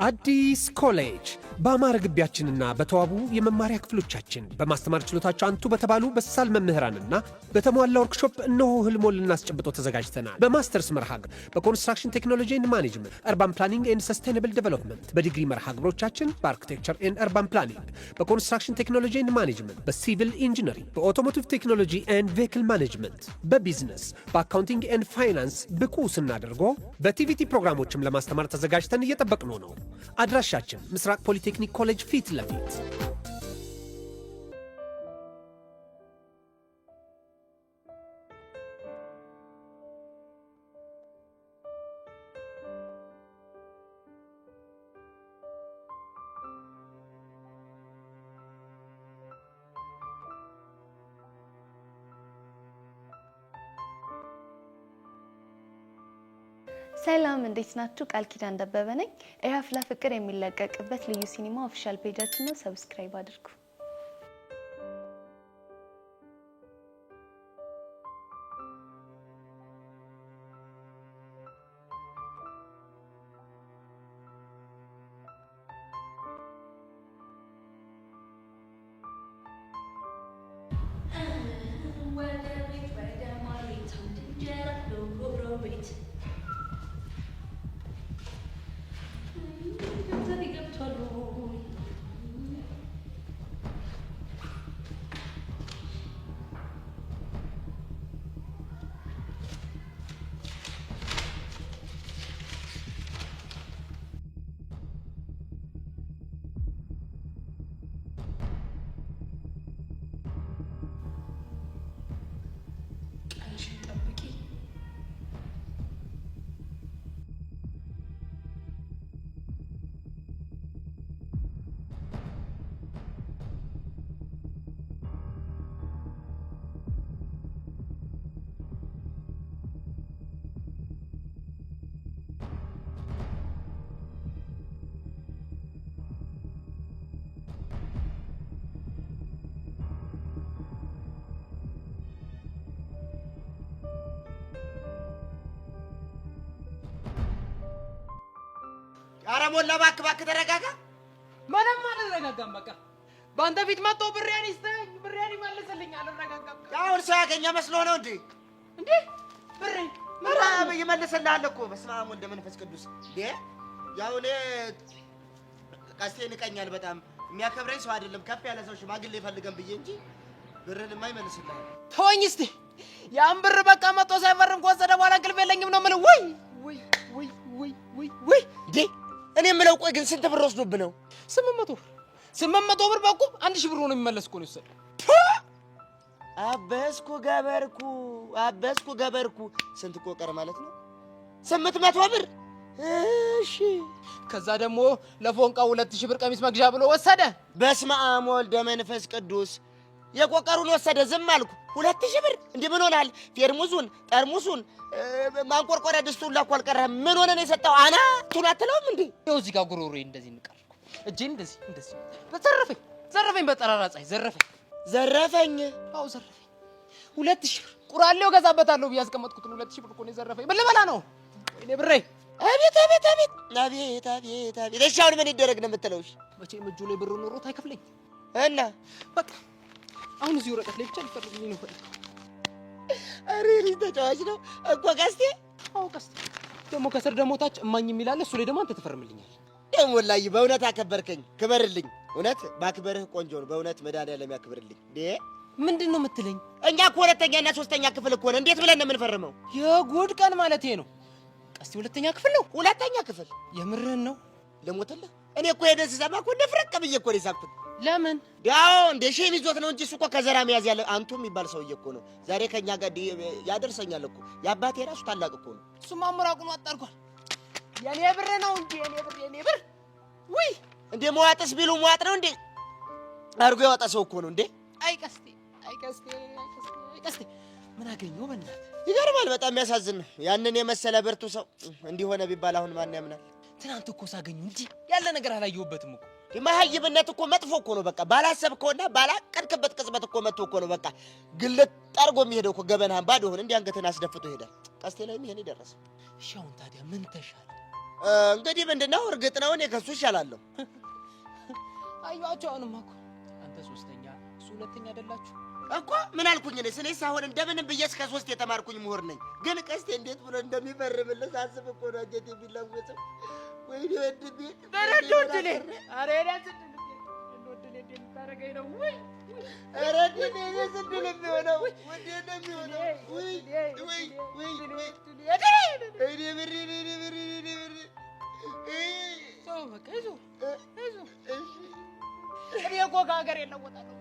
አዲስ ኮሌጅ በአማረ ግቢያችንና በተዋቡ የመማሪያ ክፍሎቻችን በማስተማር ችሎታቸው አንቱ በተባሉ በሳል መምህራንና በተሟላ ወርክሾፕ እነሆ ህልሞን ልናስጨብጦ ተዘጋጅተናል። በማስተርስ መርሃ ግብር በኮንስትራክሽን ቴክኖሎጂ ኤንድ ማኔጅመንት፣ አርባን ፕላኒንግ ኤንድ ሰስቴናብል ዴቨሎፕመንት፣ በዲግሪ መርሃ ግብሮቻችን በአርኪቴክቸር ኤንድ አርባን ፕላኒንግ፣ በኮንስትራክሽን ቴክኖሎጂ ኤንድ ማኔጅመንት፣ በሲቪል ኢንጂነሪንግ፣ በኦቶሞቲቭ ቴክኖሎጂ ኤንድ ቬሂክል ማኔጅመንት፣ በቢዝነስ፣ በአካውንቲንግ ኤንድ ፋይናንስ ብቁ ስናደርጎ በቲቪቲ ፕሮግራሞችም ለማስተማር ተዘጋጅተን እየጠበቅነው ነው። አድራሻችን ምስራቅ ፖሊቴክኒክ ኮሌጅ ፊት ለፊት። ሰላም እንዴት ናችሁ? ቃል ኪዳን ደበበ ነኝ። የአፍላ ፍቅር የሚለቀቅበት ልዩ ሲኒማ ኦፊሻል ፔጃችን ነው። ሰብስክራይብ አድርጉ። አረሞላ ባክ ተረጋጋ። ማንም አልረጋጋም። በቃ ባንተ ፊት መጥቶ ብሬን ይስተኝ ብሬን ይመልስልኝ። አልረጋጋም። አሁን ሰው ያገኘ መስሎ ነው እንዴ? ብሬ ምራብ ይመልስልሃል እኮ። በስመ አብ ወልደ መንፈስ ቅዱስ። ያው እኔ ቀስቴን ይቀኛል በጣም የሚያከብረኝ ሰው አይደለም። ከፍ ያለ ሰው ሽማግሌ ይፈልገን ብዬ እንጂ ብርህንማ ይመልስልሃል። ተወኝ እስቲ። ያን ብር በቃ መጥቶ ሳይፈርም ከወሰደ በኋላ እንቅልፍ የለኝም ነው የምልህ። ወይ እንዴ እኔ የምለው ቆይ ግን ስንት ብር ወስዶብህ ነው? 800 ብር በቁም 1000 ብር ሆኖ የሚመለስ እኮ ነው የወሰደው። አበስኩ ገበርኩ ስንት ቆቀር ማለት ነው? 800 ብር። እሺ ከዛ ደግሞ ለፎንቃ 2000 ብር ቀሚስ መግዣ ብሎ ወሰደ። በስመ አብ ወልደ መንፈስ ቅዱስ። የቆቀሩን ወሰደ፣ ዝም አልኩ። 2000 ብር እንዴ ምን ሆናል? ፌርሙዙን፣ ጠርሙሱን፣ ማንቆርቆሪያ ድስቱን ላኳ አልቀረህም። ምን ሆነ ነው የሰጠው? አናቱን አትለውም እንዴ? ይኸው እዚህ ጋር ጉሮሮዬ እንደዚህ እንቀርኩ። እጄን እንደዚህ ዘረፈኝ በጠራራ ፀሐይ ዘረፈኝ። አዎ ዘረፈኝ። 2000 ብር ቁራሌው ገዛበታለሁ ብዬ ያስቀመጥኩትን 2000 ብር እኮ ነው የዘረፈኝ። ምን ልበላ ነው? ወይኔ ብሬ! አቤት። እሺ አሁን ምን ይደረግ ነው የምትለው? እሺ መቼም እጁ ላይ ብር ኖሮት አይከፍለኝ እና በቃ አሁን እዚህ ወረቀት ላይ ብቻ ሊፈርምልኝ ነው ፈልኩ። አሬ ልጅ ተጫዋች ነው እኮ ቀስቴ። አዎ ቀስቴ ደግሞ ከስር ደግሞ ታች እማኝ የሚላል እሱ ላይ ደግሞ አንተ ትፈርምልኛል። ደግሞ ላይ በእውነት አከበርከኝ። ክበርልኝ። እውነት ባክበርህ ቆንጆ ነው በእውነት። መድኃኒዓለም ያክብርልኝ። ምንድን ነው የምትለኝ? እኛ እኮ ሁለተኛና ሶስተኛ ክፍል እኮ ነን። እንዴት ብለን ነው የምንፈርመው? የጉድ ቀን ማለቴ ነው። ቀስቴ ሁለተኛ ክፍል ነው? ሁለተኛ ክፍል። የምርህን ነው? ልሞትልህ። እኔ እኮ ሄደን ስሰማ እኮ እንደፍረቅ ብዬ እኮ ነው የሳቅኩት። ለምን? ያው እንደ ሼም ይዞት ነው እንጂ እሱ እኮ ከዘራ መያዝ ያለ አንቱ የሚባል ሰውዬ እኮ ነው። ዛሬ ከኛ ጋር ያደርሰኛል እኮ። የአባቴ ራሱ ታላቅ እኮ ነው። እሱማ አሞራቁን አጣርጓል። የኔ ብር ነው እንጂ የኔ ብር። ውይ እንደ መዋጥስ ቢሉ መዋጥ ነው እንዴ? አርጎ ያወጣ ሰው እኮ ነው እንዴ? አይ ቀስቴ ምን አገኘው በእናትህ? ይገርማል። በጣም የሚያሳዝን ነው። ያንን የመሰለ ብርቱ ሰው እንዲሆነ ቢባል አሁን ማን ያምናል? ትናንት እኮ ሳገኙ እንጂ ያለ ነገር አላየሁበትም እኮ። የማህይብነት እኮ መጥፎ እኮ ነው። በቃ ባላሰብከውና ባላቀድክበት ቅጽበት እኮ መጥቶ እኮ ነው በቃ ግልጥ አድርጎ የሚሄደው እኮ። ገበናህን ባዶ ሆነ እንዲህ አንገትህን አስደፍቶ ይሄዳል። ቀስቴ ላይ ይሄን ይደረሰ። እሺ አሁን ታዲያ ምን ተሻለ? እንግዲህ ምንድነው እርግጥ ነው እኔ ከሱ ይሻላለሁ። አዩአቸው አሁንማ እኮ አንተ ሶስተኛ እሱ ሁለተኛ አይደላችሁ እኮ ምን አልኩኝ እኔ ስለዚህ አሁን እንደምንም ብዬ እስከ 3 የተማርኩኝ ምሁር ነኝ። ግን ቀስቴ እንዴት ብሎ እንደሚፈርምልህ ሳስብ እኮ ነው አንጀቴ የሚለወጠው። ወይኔ ወንድሜ በረዶ ድሌ አሬ ያት ድሌ እንደምታረገኝ ነው ወይ ኧረ ድሌ የስድል የሚሆነው ወዴ ነው የሚሆነው ወይ ወይ ወይ እኔ ብሪ ሰው በቃ ይዞ እኔ እኮ ከሀገር የለወጣለሁ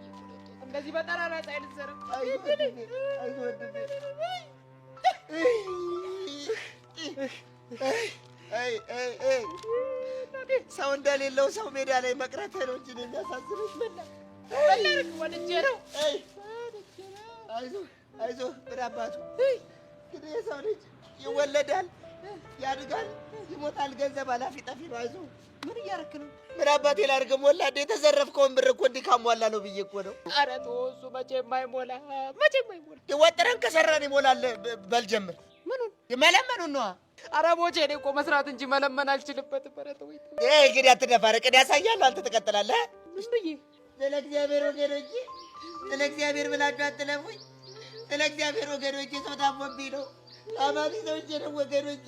እንደዚህ በጠራራ ፀሐይ ልትዘረግ ሰው እንደሌለው ሰው ሜዳ ላይ መቅረት ነው እንጂ የሚያሳዝነው በላርክ ወልጄ ነው። አይዞህ ምን አባቱ እንግዲህ የሰው ልጅ ይወለዳል፣ ያድጋል፣ ይሞታል። ገንዘብ አላፊ ጠፊ ነው። አይዞህ ምን እያደረክ ነው? ምን አባቴ ላድርግ? ሞላ እንደ የተዘረፍከውን ብር እኮ እንዲህ ካሟላ ነው ብዬ እኮ ነው። ኧረ ተው እሱ መቼም አይሞላ መቼም አይሞላ። ወጥረን ከሰራን ይሞላል። በል ጀምር። ምኑን? የመለመኑን ነዋ። ኧረ ቦቼ እኔ እኮ መስራት እንጂ መለመን አልችልበትም። ኧረ ተው ይሄ እንግዲህ አትደፋረቅ። እኔ ያሳያለሁ፣ አንተ ትቀጥላለህ። ምን ብዬ ስለ እግዚአብሔር ወገኖቼ፣ ስለ እግዚአብሔር ብላችሁ አትለፉኝ። ስለ እግዚአብሔር ወገኖቼ፣ ሰው ታሞብኝ ነው። አማሚ ሰውቼ ነው ወገኖቼ።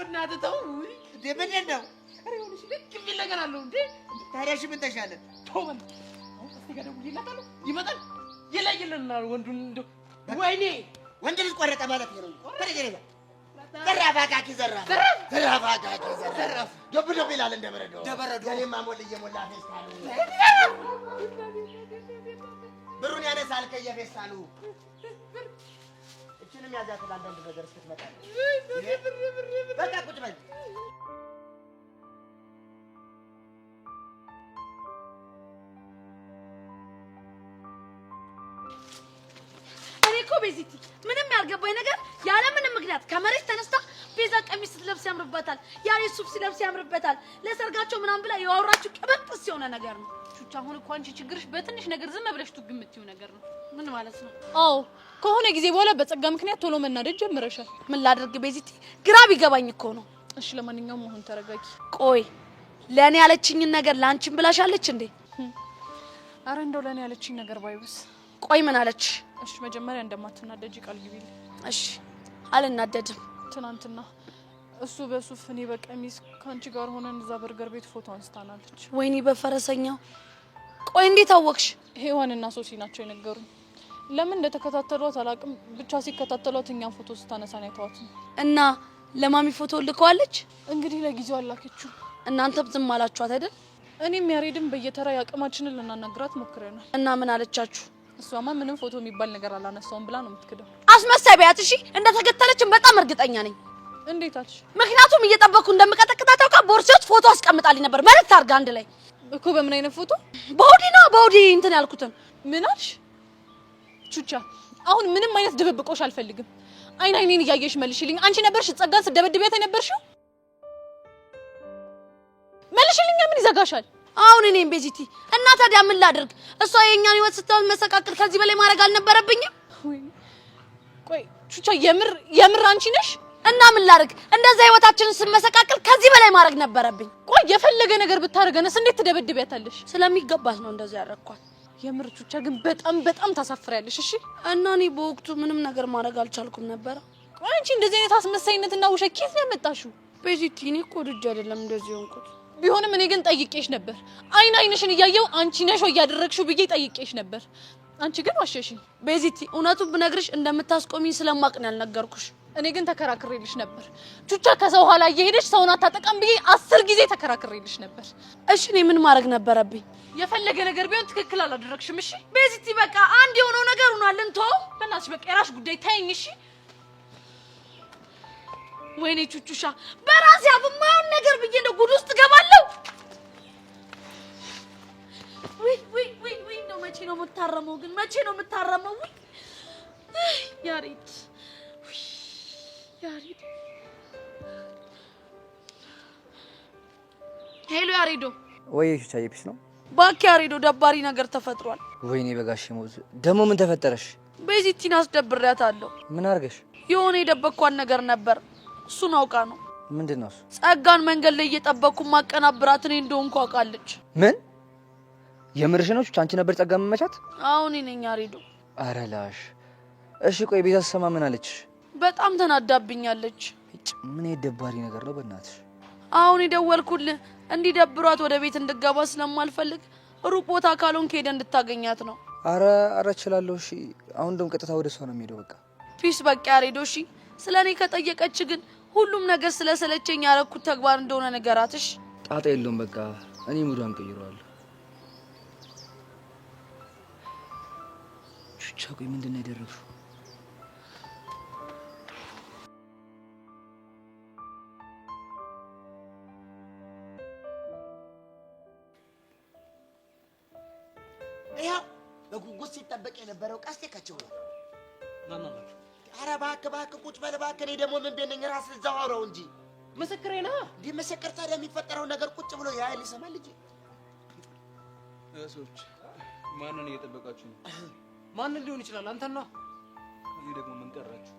እናትህ ተው እንዴ! ምንድን ነው? ኧረ ይኸውልሽ ልክ የሚል ነገር አለው እንዴ! ታዲያ እሺ ምን ተሻለ? ተው በል አሁን እስኪ ጋር ደውዬለታለሁ። ይመጣል ይለይልናል። ወንዱን እንደው ወይኔ ወንድ ልጅ ቆረጠ ማለት ነው። ተረገረጋ ዘራፍ አካኪ ዘራፍ ዘራፍ አካኪ ዘራፍ ዶብ ዶብ ይላል እንደ በረዶ የኔማ ሞል እየሞላ ፌስታሉ ብሩን ያነሳል ከየፌስታሉ። እችንም ያዛት ለአንዳንድ ነገር እስክትመጣ በቃ ቁጭ በል። ቤዚቲ ምንም ያልገባኝ ነገር ያለ ምንም ምክንያት ከመሬት ተነስታ ቤዛ ቀሚስ ስትለብስ ያምርበታል፣ ያሬት ሱፍ ሲለብስ ያምርበታል፣ ለሰርጋቸው ምናምን ብላ ያወራችሁ ቅበጥስ የሆነ ነገር ነው። ቹቻ አሁን እኮ አንቺ ችግርሽ በትንሽ ነገር ዝም ብለሽ ትግምትዩ ነገር ነው። ምን ማለት ነው? አዎ ከሆነ ጊዜ በኋላ በጸጋ ምክንያት ቶሎ መናደድ ጀምረሻል። ምን ላድርግ ቤዚቲ ግራ ቢገባኝ እኮ ነው። እሺ ለማንኛውም አሁን ተረጋጊ። ቆይ ለኔ ያለችኝን ነገር ላንቺም ብላሻለች እንዴ? አረ እንደው ለኔ ያለችኝ ነገር ባይብስ። ቆይ ምን አለች? እሺ መጀመሪያ እንደማትናደጂ ቃል ግቢልኝ። እሺ አልናደድም። ትናንትና እሱ በሱፍ እኔ በቀሚስ ካንቺ ጋር ሆነን እዛ በርገር ቤት ፎቶ አንስታናለች። ወይኔ በፈረሰኛው። ቆይ እንዴት አወቅሽ? ሄዋንና ሶሲ ናቸው የነገሩኝ። ለምን እንደተከታተሏት አላውቅም፣ ብቻ ሲከታተሏት እኛን ፎቶ ስታነሳን አይተዋት ነው። እና ለማሚ ፎቶ ልከዋለች? እንግዲህ ለጊዜው አላከችው። እናንተም ዝም አላችኋት አይደል? እኔም ያሬድም በየተራ ያቅማችንን ልናናግራት ሞክረናል። እና ምን አለቻችሁ? እሷማ ምንም ፎቶ የሚባል ነገር አላነሳውም ብላ ነው የምትክደው። አስመሳይ ቢያት። እሺ እንደተከተለችን በጣም እርግጠኛ ነኝ። እንዴት አልሽ? ምክንያቱም እየጠበቅኩ እንደምቀጠቅጣት አውቃ ቦርሳ ውስጥ ፎቶ አስቀምጣልኝ ነበር። መልእክት አድርጋ አንድ ላይ እኮ። በምን አይነት ፎቶ? በውዲ እንትን ያልኩትን። ምን አልሽ? ቹቻ አሁን ምንም አይነት ድብብቆሽ አልፈልግም። አይኔን እያየሽ መልሽልኝ። አንቺ ነበርሽ ጸጋን ስትደበድቢያት የነበርሽው? መልሽልኝ። ምን ይዘጋሻል? አሁን እኔም ቤዚቲ እና ታዲያ ምን ላድርግ? እሷ የኛን ህይወት ስትመሰቃቅል ከዚህ በላይ ማድረግ አልነበረብኝም? ቆይ ቹቻ የምር አንቺ ነሽ? እና ምን ላድርግ? እንደዛ ህይወታችንን ስመሰቃቅል ከዚህ በላይ ማድረግ ነበረብኝ? ቆይ የፈለገ ነገር ብታረገነስ እንዴት ትደበድቢያታለሽ? ስለሚገባት ነው እንደዛ ያረኳት። የምር ቹቻ ግን በጣም ታሳፍሪያለሽ። እሺ እና እኔ በወቅቱ ምንም ነገር ማድረግ አልቻልኩም ነበር። ቆይ አንቺ እንደዚህ አይነት አስመሳይነትና ውሸት ከየት ነው ያመጣሽው? ቤዚቲ እኔ እኮ ልጅ አይደለም እንደዚህ ሆንኩት። ቢሆንም እኔ ግን ጠይቄሽ ነበር። አይንሽን እያየው አንቺ ነሽ ወይ ያደረግሽው ብዬ ጠይቄሽ ነበር። አንቺ ግን ዋሸሽኝ። ቤዚቲ እውነቱን ብነግርሽ እንደምታስቆሚኝ ስለማቅ ነው ያልነገርኩሽ። እኔ ግን ተከራክሬልሽ ነበር። ቹቻ ከሰው ኋላ እየሄደች ሰውን አታጠቃም ብዬ 10 ጊዜ ተከራክሬልሽ ነበር። እሺ እኔ ምን ማድረግ ነበረብኝ? የፈለገ ነገር ቢሆን ትክክል አላደረግሽም። እሺ ቤዚቲ በቃ አንድ የሆነው ነገር ሆኗል። እንተው በእናትሽ በቃ የራስሽ ጉዳይ ታይኝ። እሺ ወይኔ ቹቹሻ በራሴ አብማውን ነገር ብዬ እንደው ጉድ ውስጥ ገባለሁ። ወይ ነው መቼ ነው የምታረመው? ግን መቼ ነው የምታረመው? ያሬድ ሄሎ ያሬዶ። ወይ ቹቻዬ ፒስ ነው? ባክ ያሬዶ ደባሪ ነገር ተፈጥሯል። ወይኔ በጋሽ ሞዝ ደግሞ ምን ተፈጠረሽ? ቤዚቲን አስደብሬያታለሁ። ምን አርገሽ? የሆነ የደበቅኳት ነገር ነበር፣ እሱን አውቃ ነው። ምንድነው? ጸጋን መንገድ ላይ እየጠበቅኩ ማቀናብራት እኔ እንደሆንኩ አውቃለች። ምን የምርሽ ነው? አንቺ ነበር ጸጋ መመቻት? አሁን እኔኛ ሬዶ። አረ ላሽ። እሺ ቆይ ቤዛ ሰማ ምን አለች? በጣም ተናዳብኛለች። ምን የደባሪ ነገር ነው በእናትሽ? አሁን የደወልኩልህ እንዲደብሯት ወደ ቤት እንድገባ ስለማልፈልግ ሩቅ ቦታ ካልሆንክ ሄደህ እንድታገኛት ነው። አረ እችላለሁ። እሺ አሁን ደም ቀጥታ ወደ እሷ ነው የሚሄደው። በቃ ፒስ በቃ ሬዶ። እሺ ስለኔ ከጠየቀች ግን ሁሉም ነገር ስለሰለቸኝ ያረኩት ተግባር እንደሆነ ነገራትሽ። ጣጣ የለውም። በቃ እኔ ሙዷን ቀይረዋለሁ። ቹቻ ቆይ ምንድን ነው ያደረግሽው? ይኸው በጉጉት ሲጠበቅ የነበረው ቀስቴ ከቸው ነው። ማማ ኧረ እባክህ ቁጭ በል እባክህ። እኔ ደግሞ ምን ቤት ነኝ? ራስህ እዛው አውራው እንጂ። ምስክሬ ነህ። እንዲህ መሰከር ታዲያ የሚፈጠረውን ነገር ቁጭ ብሎ ያህል ይሰማል እንጂ። እሶች ማንን እየጠበቃችሁ ነው? ማንን ሊሆን ይችላል? አንተና እኔ ደግሞ ምን ቀራችሁ?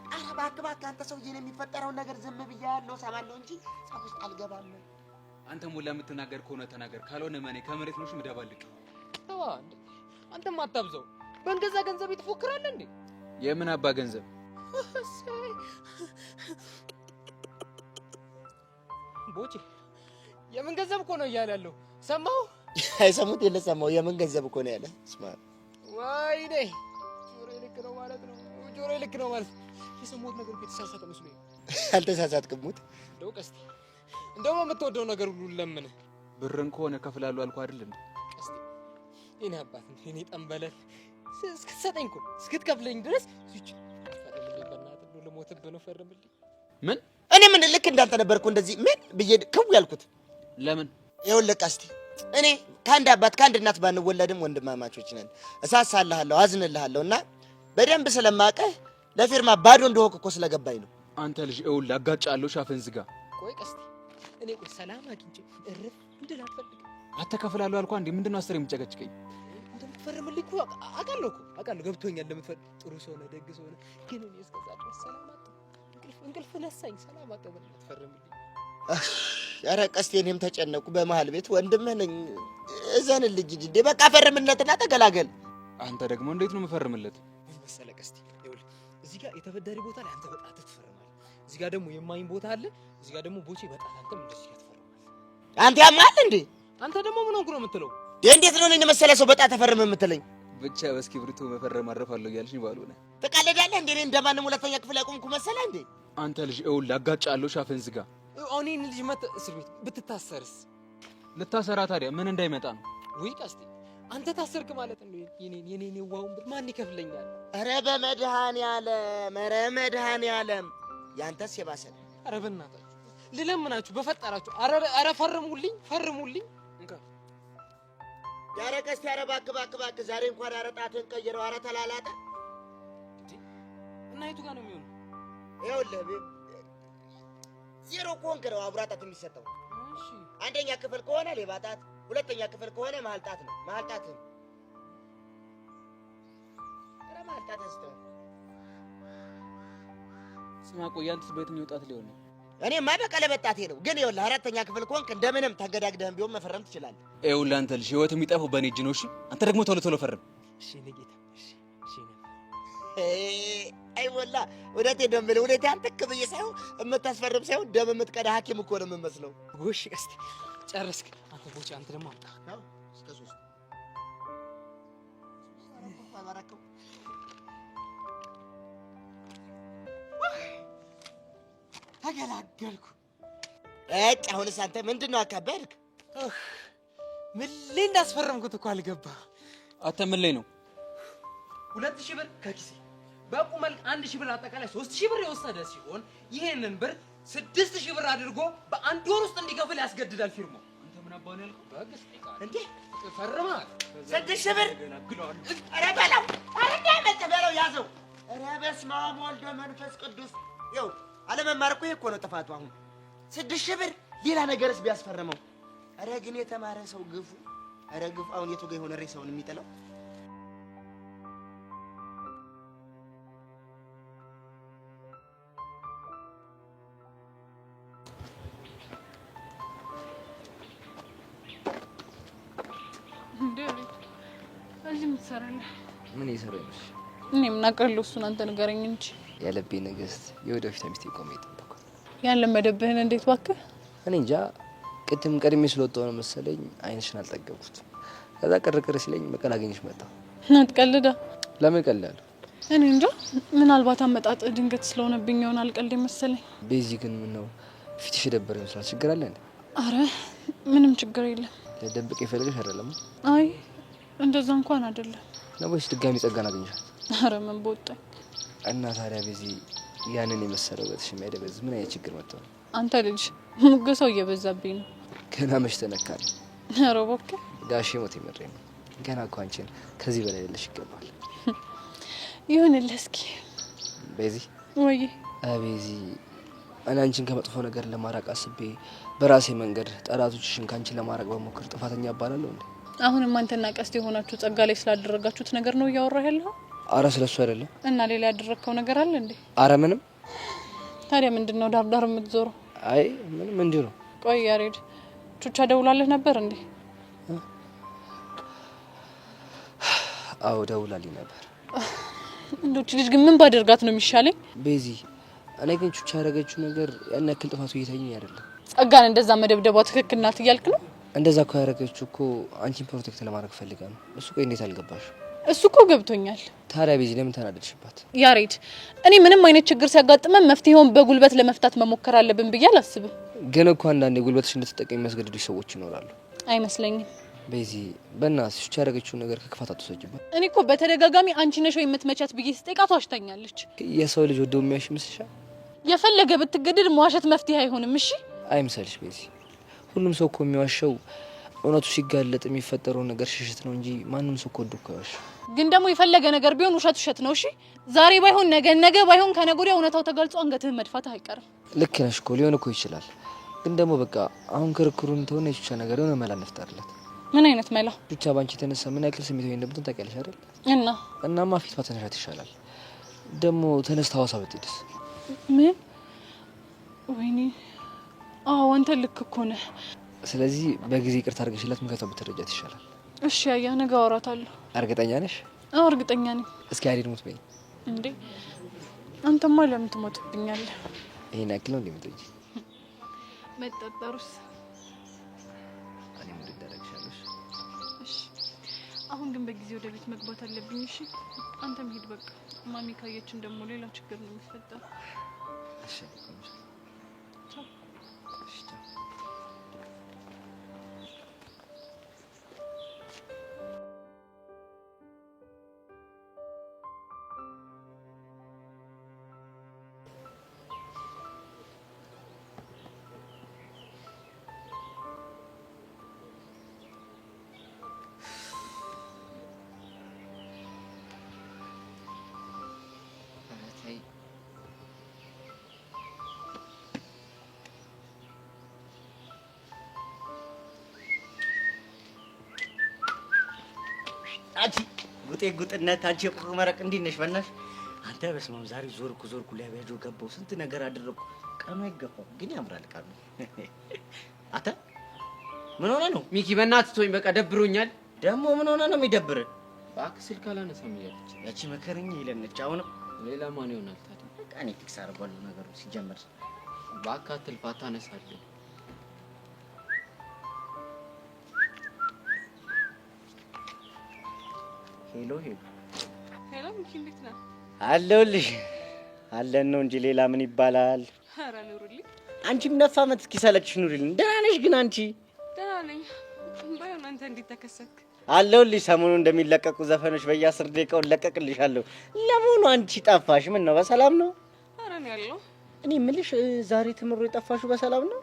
ኧረ እባክህ አንተ ሰውዬ ነው የሚፈጠረውን ነገር ዝም ብዬ ያለው ሰማለሁ እንጂ ጸብ ውስጥ አልገባም። አንተ ሞላ የምትናገር ከሆነ ተናገር፣ ካልሆነ ማኔ ከመሬት ነው ምደባልቅ። ተዋ እንዴ አንተም አታብዘው። በእንገዛ ገንዘብ ትፎክራለህ እንዴ? የምን አባ ገንዘብ? ቦቼ የምን ገንዘብ እኮ ነው እያለ ያለው ሰማሁ። አይሰሙት የለ ሰማሁ። የምን ገንዘብ እኮ ነው ያለ። ስማ ወይኔ ጆሮዬ ልክ ነው ማለት ነው። ጆሮዬ ልክ ነው ማለት የሰማሁት ነገር የተሳሳተ መስሎኝ። አልተሳሳትክም። ሙት እንደው ቀስቴ እንደው የምትወደው ነገር ሁሉ ለምን ብርን ከሆነ ከፍላለሁ አልኩህ አይደል እንዴ? ቀስቴ እኔ አባት እኔ ጠንበለል እስክትሰጠኝ እኮ እስክትከፍለኝ ድረስ እዚህ ፈርምልኝ፣ በእናትህ ነው ልሞትብህ ነው። ፈርምልኝ። ምን እኔ ምን ልክ እንዳንተ ነበርኩ እንደዚህ ምን ብዬ ክው ያልኩት? ለምን? ይኸውልህ ቀስቴ እኔ ከአንድ አባት ከአንድ እናት ባንወለድም ወንድማማቾች ነን። እሳሳልሃለሁ፣ አዝንልሃለሁ እና በደንብ ስለማቀህ ለፊርማ ባዶ እንደሆንክ እኮ ስለገባኝ ነው። አንተ ልጅ ይኸውልህ አጋጫለሁ፣ ሻፍን ዝጋ። ቆይ ቀስቴ እኔ ቆይ ሰላም አግኝቼ እርፍ እንድል አልፈልግም። አተከፍላለሁ አልኩህ አንዴ። ምንድነው አስር የምጨቀጭቀኝ? እንደምትፈርምልኝ እኮ አውቃለሁ ገብቶኛል። እንደምትፈርም ጥሩ ሰው ነህ፣ ደግ ሰው ነህ። ግን እኔ እስከዛ ድረስ ሰላም አጣሁ። እንቅልፍ ነሳኝ። ሰላም አጣሁ። በእናትህ ፈርምልኝ። ኧረ ቀስቴ እኔም ተጨነቁ። በመሀል ቤት ወንድምህ ነኝ፣ እዘንልኝ እንጂ በቃ ፈርምለትና ተገላገል። አንተ ደግሞ እንዴት ነው የምፈርምለት? ምን መሰለህ ቀስቴ ይኸውልህ እዚህ ጋር የተበዳሪ ቦታ ላይ አንተ በጣትህ ትፈርማለህ። እዚህ ጋር ደግሞ የማይን ቦታ አለ። እዚህ ጋር ደግሞ ቦቼ በጣት አንተም እንደዚህ ጋር ትፈርማለህ። አንተ ያማል እንዴ? አንተ ደግሞ ምን ሆንኩ ነው የምትለው? እንዴት ነው እኔን መሰለ ሰው በጣት ተፈርም የምትለኝ? ብቻ በእስክሪብቶ መፈረም አረፋለሁ እያልሽኝ ባልሆነ ትቀልዳለህ እንዴ? እኔ እንደማንም ሁለተኛ ክፍል ያቆምኩ መሰለህ እንዴ? አንተ ልጅ ይኸውልህ አጋጫለሁ፣ ሻፍን ዝጋ። አሁን ይሄን ልጅ መተህ እስር ቤት ብትታሰርስ? ልታሰራ ታዲያ ምን እንዳይመጣ ነው? ወይ ቀስቴ አንተ ታሰርክ ማለት ነው። የኔን የዋውን ብር ማን ይከፍለኛል? ኧረ በመድኃኒዓለም ኧረ መድኃኒዓለም ያንተስ የባሰ። ኧረ በእናታችሁ ልለምናችሁ በፈጠራችሁ ኧረ ፈርሙልኝ። ኧረ ቀስቴ ኧረ እባክህ ዛሬ እንኳን ኧረ ጣትህን ቀይረው። ኧረ ተላላጠ እና የቱ ጋር ነው የሚሆነው? ይኸውልህ ዜሮ ከሆንክ ነው አብራ ጣት የሚሰጠው። እሺ አንደኛ ክፍል ከሆነ ሌባ ጣት፣ ሁለተኛ ክፍል ከሆነ መሀል ጣት ነው። መሀል ጣትህን ኧረ መሀል ጣትህን ስተው። ስማ ቆይ አንተስ በየትኛው ጣት ሊሆን ነው? እኔማ በቀለበት ጣቴ ነው። ግን ይኸውልህ አራተኛ ክፍል ከሆንክ እንደምንም ተገዳግደህም ቢሆን መፈረም ትችላለህ። ይኸውልህ አንተ ልጅ ህይወት የሚጠፋው በእኔ እጅ ነው። እሺ አንተ ደግሞ ቶሎ ፈርም። እሺ እኔ ጌታ እሺ አይ ወላ ወዴት ደምል ወዴት አንተክ ብዬ ሳይሆን የምታስፈርም ሳይሆን ደም የምትቀዳ ሐኪም እኮ ነው የምመስለው። ጎሽ ቀስቴ ጨረስክ አንተ ቦቼ። አንተ ደግሞ አምጣ ነው እስከ 3 አባራከው ተገላገልኩ። አሁንስ አንተ ምንድነው አካበድክ? ምን ላይ እንዳስፈረምኩት እኮ አልገባህ። አንተ ምን ላይ ነው? 2000 ብር ከኪሴ በቁመል 1000 ብር አጠቃላይ 3000 ብር የወሰደ ሲሆን ይሄንን ብር 6000 ብር አድርጎ በአንድ ወር ውስጥ እንዲከፍል ያስገድዳል ፊርማው። አንተ ምን አባን ያልከው? በግስ ጠይቃለህ እንዴ? ፈርማል። 6000 ብር ኧረ በለው ኧረ እንዳይመጣ በለው ያዘው። ኧረ በስመ አብ ወልድ መንፈስ ቅዱስ። ይኸው አለመማር እኮ ይሄ እኮ ነው ጥፋቱ። አሁን 6000 ብር ሌላ ነገርስ ቢያስፈርመው። ኧረ ግን የተማረ ሰው ግፉ። ኧረ ግፉ። አሁን የቱ ጋር የሆነ ሬሳውን የሚጥለው? እዚህ ምትሰራለህ? ምን እየሰራሁ ነው? እኔ ምን አውቃለሁ? እሱን አንተ ንገረኝ እንጂ። የልቤ ንግስት የወደፊት ሚስቴ ቆሜ ጠበቅኩት። ያለመደብህን እንዴት እባክህ? እኔ እንጃ ቅድም ቀድሜ ስለወጣሁ ነው መሰለኝ አይንሽን አልጠገብኩት። ከዛ ቅርቅር ሲለኝ በቃ ላገኝሽ መጣሁ። አትቀልዳ። ለምን ቀልዳለሁ? እኔ እንጃ ምናልባት አመጣጥ ድንገት ስለሆነብኝ ይሆን አልቀልድ መሰለኝ። ቤዚ ግን ምን ነው ፊትሽ የደበረ ይመስላል። ችግር አለ እንዴ? አረ ምንም ችግር የለም። ለደብቅ የፈለገሽ አይደለም? አይ እንደዛ እንኳን አይደለም። ለወይስ ድጋሚ ጸጋን አገኘሻት? አረ ምን በወጣኝ። እና ታዲያ ቤዚ ያንን የመሰለው ውበትሽ የሚያደበዝ ምን አይነት ችግር መጥቶ ነው? አንተ ልጅ ሙገሳው እየበዛብኝ ነው። ገና መች ተነካል? አረ እባክህ ጋሼ ሞት ይመረኝ ነው። ገና እኮ አንቺን ከዚህ በላይ ልልሽ ይገባል። ይሁንልህ እስኪ። ቤዚ ወይ ቤዚ እኔ አንቺን ከመጥፎ ነገር ለማራቅ አስቤ በራሴ መንገድ ጠላቶችሽን ካንቺ ለማራቅ በሞክር ጥፋተኛ እባላለሁ እንዴ? አሁንም አንተና ቀስት የሆናችሁ ጸጋ ላይ ስላደረጋችሁት ነገር ነው እያወራህ ያለኸው? አረ ስለሱ አይደለም። እና ሌላ ያደረግከው ነገር አለ እንዴ? አረ ምንም። ታዲያ ምንድነው ዳርዳር የምትዞረው? አይ ምንም እንዲሁ ነው። ቆይ ያሬድ ቹቻ ደውላለህ ነበር እንዴ? አዎ ደውላልኝ ነበር። እንዶች ልጅ ግን ምን ባደርጋት ነው የሚሻለኝ? ቤዚ እኔ ግን ቹቻ ያደረገችው ነገር ያን ያክል ጥፋቱ እየታየኝ አይደለም። ጸጋን እንደዛ መደብደቧ ትክክል ናት እያልክ ነው? እንደዛ እኮ ያደረገችው እኮ አንቺን ፕሮቴክት ለማድረግ ፈልጋ ነው። እሱ ቆይ እንዴት አልገባሽ? እሱ እኮ ገብቶኛል። ታዲያ ቤዚ ለምን ተናደድሽባት? ያሬድ እኔ ምንም አይነት ችግር ሲያጋጥመን መፍትሄውን በጉልበት ለመፍታት መሞከር አለብን ብዬ አላስብም። ግን እኮ አንዳንዴ ጉልበትሽ እንድትጠቀሚ የሚያስገድዱሽ ሰዎች ይኖራሉ። አይመስለኝም። ቤዚ በእናትሽ ቹቻ ያደረገችው ነገር ከክፋት አትወሰጂበት። እኔ እኮ በተደጋጋሚ አንቺ ነሽ ወይ የምትመቻት ብዬ ስጠይቃት ዋሽታኛለች። የሰው ልጅ ወደው የሚያሽ ይመስልሻል? የፈለገ ብትገደድ መዋሸት መፍትሄ አይሆንም። እሺ አይምሰልሽ ቤዚ። ሁሉም ሰው እኮ የሚዋሸው እውነቱ ሲጋለጥ የሚፈጠረውን ነገር ሽሽት ነው እንጂ ማንም ሰው እኮ ወዶ እኮ አይዋሽም። ግን ደግሞ የፈለገ ነገር ቢሆን ውሸት ውሸት ነው። እሺ ዛሬ ባይሆን ነገ፣ ነገ ባይሆን ከነገ ወዲያ እውነታው ተገልጾ አንገትህን መድፋት አይቀርም። ልክ ነሽ እኮ ሊሆን እኮ ይችላል። ግን ደግሞ በቃ አሁን ክርክሩን ተሆነ የቹቻ ነገር የሆነ መላ እንፍጠርለት። ምን አይነት መላ? ቹቻ ባንቺ የተነሳ ምን ያክል ስሜታዊ እንደምትሆን ታውቂያለሽ አይደል? እናማ ፊት ባትነሻት ይሻላል። ደግሞ ተነስታ ሐዋሳ ብትሄድስ? ምን? ወይኔ አዎ አንተ ልክ እኮ ነህ። ስለዚህ በጊዜ ይቅርታ አድርገሽላት ምክንያቱም ብትረጃት ይሻላል። እሺ አያ ነገ አወራታለሁ። እርግጠኛ ነሽ? አዎ እርግጠኛ ነኝ። እስኪ አሪድ ሞት በይ እንዴ። አንተማ ለምን ትሞትብኛለህ? ይሄን ያክል ነው እንደምትወጂ መጠጠሩስ? እኔ ምን ልደረግሻለሽ? እሺ አሁን ግን በጊዜ ወደ ቤት መግባት አለብኝ። እሺ አንተም ሂድ በቃ። ማሚ ካየችን ደግሞ ሌላ ችግር ነው የሚፈጠረው። እሺ አንቺ ጉጤ ጉጥነት አንቺ የቁር መረቅ እንዴት ነሽ? በእናትሽ አንተ በስመ አብ ዛሬ ዞርኩ ሊያበጁ ገባው ስንት ነገር አደረኩ። ቀኑ አይገፋም ግን ያምራል ቀኑ። አንተ ምን ሆነ ነው? ሚኪ በእናትህ ተወኝ በቃ ደብሮኛል። ደግሞ ምን ሆነ ነው የሚደብር? እባክህ ስልክ አላነሳም እያለች ያቺ መከረኛ ይለነች። አሁን ሌላ ማን ይሆናል ታዲያ? በቃ እኔ ፊክስ አደርጋለሁ ነገሩ ሲጀመር። እባክህ አትልፋ ታነሳለህ። ሄሎ ሄሎ ሚኪ እንዴት ነህ? አለሁልሽ። አለን ነው እንጂ ሌላ ምን ይባላል? ኧረ ኑሩልኝ። አንቺም ነፋ ዓመት እስኪሰለችሽ ኑሪልኝ። ደህና ነሽ ግን አንቺ? ደህና ነኝ። ባይሆን አንተ እንዴት ተከሰትክ? አለሁልሽ። ሰሞኑን እንደሚለቀቁ ዘፈኖች በየ10 ደቂቃው ለቀቅልሻለሁ። ለመሆኑ አንቺ ጠፋሽ? ምን ነው በሰላም ነው? ኧረ ነው ያለው። እኔ የምልሽ ዛሬ ትምሮ የጠፋሽው በሰላም ነው?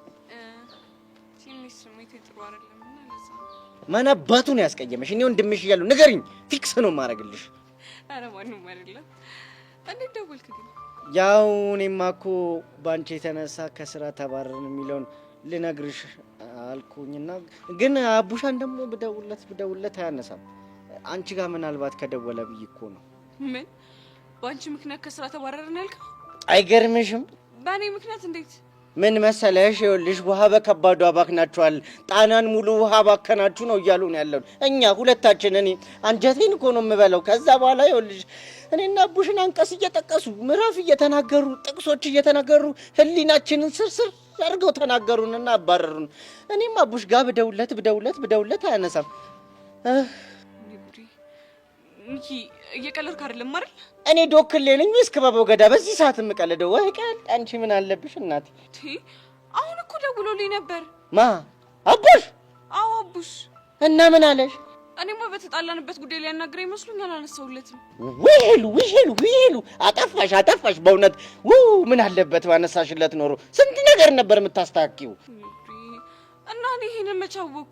ትንሽ ስሜቴ ጥሩ አይደለምና ለዛ። ማን አባቱን ያስቀየመሽ? እኔ ወንድምሽ እያለሁ ንገሪኝ፣ ፊክስ ነው የማደርግልሽ። ኧረ ማንም አይደለም። እንዴት ደወልክ ግን? ያው እኔማ እኮ ባንቺ የተነሳ ከስራ ተባረርን የሚለውን ልነግርሽ አልኩኝና ግን አቡሻን ደግሞ ብደውልለት አያነሳም። አንቺ ጋር ምናልባት ከደወለ ብዬ እኮ ነው። ምን? በአንቺ ምክንያት ከስራ ተባረርን ያልከው? አይገርምሽም? በእኔ ምክንያት እንዴት? ምን መሰለሽ ይኸውልሽ ውሃ በከባዱ አባክናችኋል፣ ጣናን ሙሉ ውሃ አባከናችሁ ነው እያሉ ነው ያለው። እኛ ሁለታችን እኔ አንጀቴን እኮ ነው የምበለው። ከዛ በኋላ ይኸውልሽ እኔና አቡሽን አንቀስ እየጠቀሱ ምዕራፍ እየተናገሩ ጥቅሶች እየተናገሩ ህሊናችንን ስርስር አድርገው ተናገሩንና አባረሩን። እኔም አቡሽ ጋር ብደውለት አያነሳም። ሚኪ እየቀለድክ አይደለም አይደል? እኔ ዶክሌ ነኝ ወይስ ክበበው ገዳ በዚህ ሰዓት የምቀልደው? ወይ ቀል አንቺ ምን አለብሽ እናቴ? አሁን እኮ ደውሎልኝ ነበር። ማ አቡሽ? አዎ አቡሽ። እና ምን አለሽ? እኔማ በተጣላንበት ጉዳይ ላይ ያናግረኝ መስሎኝ አላነሳሁለትም። ውይሉ አጠፋሽ በእውነት ምን አለበት ባነሳሽለት ኖሮ ስንት ነገር ነበር የምታስተካክዪው። እና እኔ ይሄንን መች አወኩ?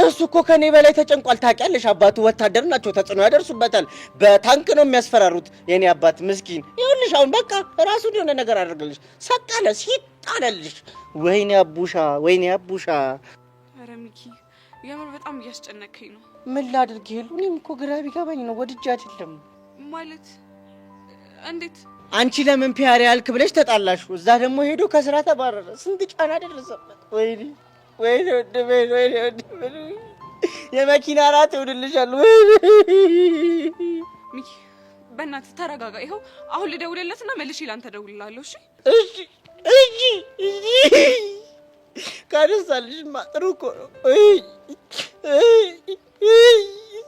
እሱ እኮ ከኔ በላይ ተጨንቋል። ታውቂያለሽ፣ አባቱ ወታደር ናቸው፣ ተጽዕኖ ያደርሱበታል። በታንክ ነው የሚያስፈራሩት። የኔ አባት ምስኪን። ይኸውልሽ አሁን በቃ ራሱን የሆነ ነገር አድርገልሽ ሰቃለ ሲጣለልሽ። ወይኔ አቡሻ። ኧረ ሚኪ የምር በጣም እያስጨነቀኝ ነው። ምን ላድርግ ይሄሉ? እኔም እኮ ግራ ቢገባኝ ነው። ወድጄ አይደለም ማለት። እንዴት? አንቺ ለምን ፒያሪ ያልክ ብለሽ ተጣላሽ፣ እዛ ደግሞ ሄዶ ከስራ ተባረረ። ስንት ጫና ደረሰበት። ወይኔ የመኪና ራት ይውልልሻል። ሚኪ በእናትህ ተረጋጋ። ይኸው አሁን ልደውልለትና መልሼ ላንተ እደውልልሃለሁ። እሺ ካነሳልሽማ ጥሩ እኮ ነው።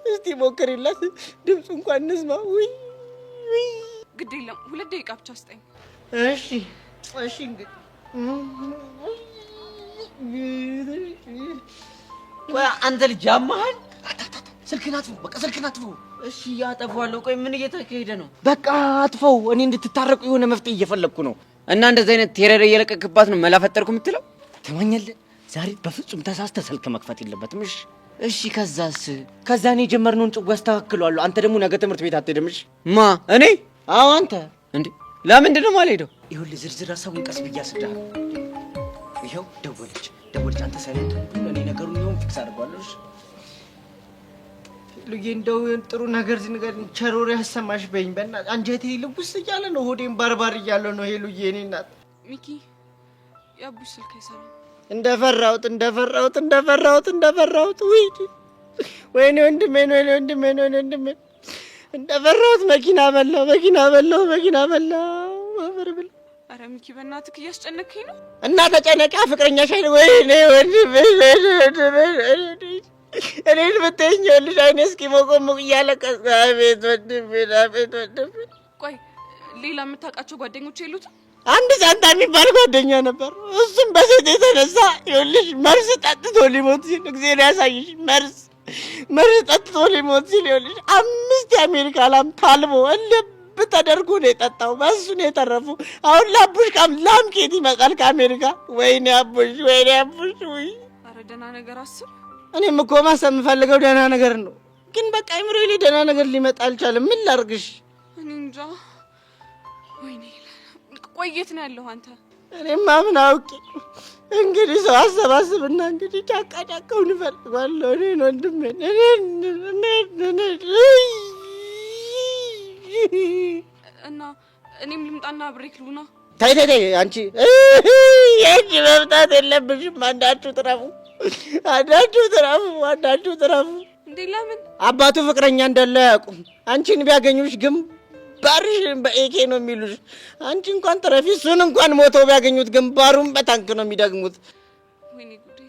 እስቲ ሞክሪላት፣ ድምፁ እንኳን እንስማ። ግድ የለም 2 ደቂቃ ብቻ ስጠኝ። እሺ እንግዲህ አንተ ልጅ ያማሃል። ስልክህን አጥፈው፣ በቃ ስልክህን አጥፈው። እሺ ያጠፋዋለሁ። ቆይ ምን እየተካሄደ ነው? በቃ አጥፈው። እኔ እንድትታረቁ የሆነ መፍትሄ እየፈለግኩ ነው። እና እንደዚህ አይነት ቴረር እየለቀቅባት ነው መላ ፈጠርኩ የምትለው? ትማኛለህ? ዛሬ በፍጹም ተሳስተህ ስልክ መክፈት የለበትም። እሺ ከዛስ? ከዛ እኔ የጀመርነውን ጭው አስተካክለዋለሁ። አንተ ደግሞ ነገ ትምህርት ቤት አትሄድም። እሺ? ማ እኔ? አዎ አንተ። እንዴ ለምንድን ነው የማልሄደው? ይኸውልህ ዝርዝር ሀሳቡን ቀስ ብዬ አስረዳሃለሁ። ይኸው ደወለች። አንተ ሳይለንት እኔ ነገሩን ይሁን ፊክስ አድርጓለሁ። እሺ ሉዬ፣ እንደው ጥሩ ነገር ዝንገር ቸሮሪ ያሰማሽ በይኝ በእናትህ። አንጀቴ ልብስ እያለ ነው፣ ሆዴን ባርባር እያለ ነው። ይሄ ሉዬ፣ እኔ እናት ሚኪ የአቡሽ ስልክ አይሰራም። እንደፈራሁት ወይኔ ወንድሜ እንደፈራሁት መኪና በላው። ኧረ ሚኪ በእናትህ እያስጨነቀኝ ነው። እና ተጨነቃ ፍቅረኛሽ አይደል? ወይኔ ወንድሜ እኔን ብትይኝ ይኸውልሽ አይኔ እስኪሞቆሞቅ እያለቀስኩ አቤት ወንድሜ። ቆይ ሌላ የምታውቃቸው ጓደኞች የሉትም? አንድ ሳንታ የሚባል ጓደኛ ነበር። እሱም በሴት የተነሳ ይኸውልሽ መርዝ ጠጥቶ ሊሞት ሲል እግዚአብሔር ያሳይሽ፣ መርዝ ጠጥቶ ሊሞት ሲል ይኸውልሽ 5 የአሜሪካ ላም ታልቦ ልብ ተደርጎ ነው የጠጣው። በእሱ ነው የተረፉ። አሁን ለአቡሽ ላም ኬት ይመጣል ከአሜሪካ? ወይኔ አቡሽ። ውይ ኧረ ደህና ነገር አስብ። እኔም እኮ ማሰብ የምፈልገው ደህና ነገር ነው፣ ግን በቃ አይምሮዬ ላይ ደህና ነገር ሊመጣ አልቻለም። ምን ላድርግሽ? እኔ እንጃ። ወይኔ ቆይ የት ነው ያለው አንተ? እኔማ ምን አውቄ። እንግዲህ ሰው አሰባስብና እንግዲህ ጫካውን እፈልጋለሁ። እኔን ወንድሜን እና እኔም ልምጣና አብሬክ ልሁና። ተይ አንቺ የእጅ መምጣት የለብሽም። አንዳችሁ ትረፉ። እንዴ ለምን? አባቱ ፍቅረኛ እንዳለ አያውቁም። አንቺን ቢያገኙሽ ግንባርሽን በኤኬ ነው የሚሉሽ። አንቺ እንኳን ትረፊ፣ እሱን እንኳን ሞተው ቢያገኙት ግንባሩን በታንክ ነው የሚደግሙት። ወይኔ ጉዴ።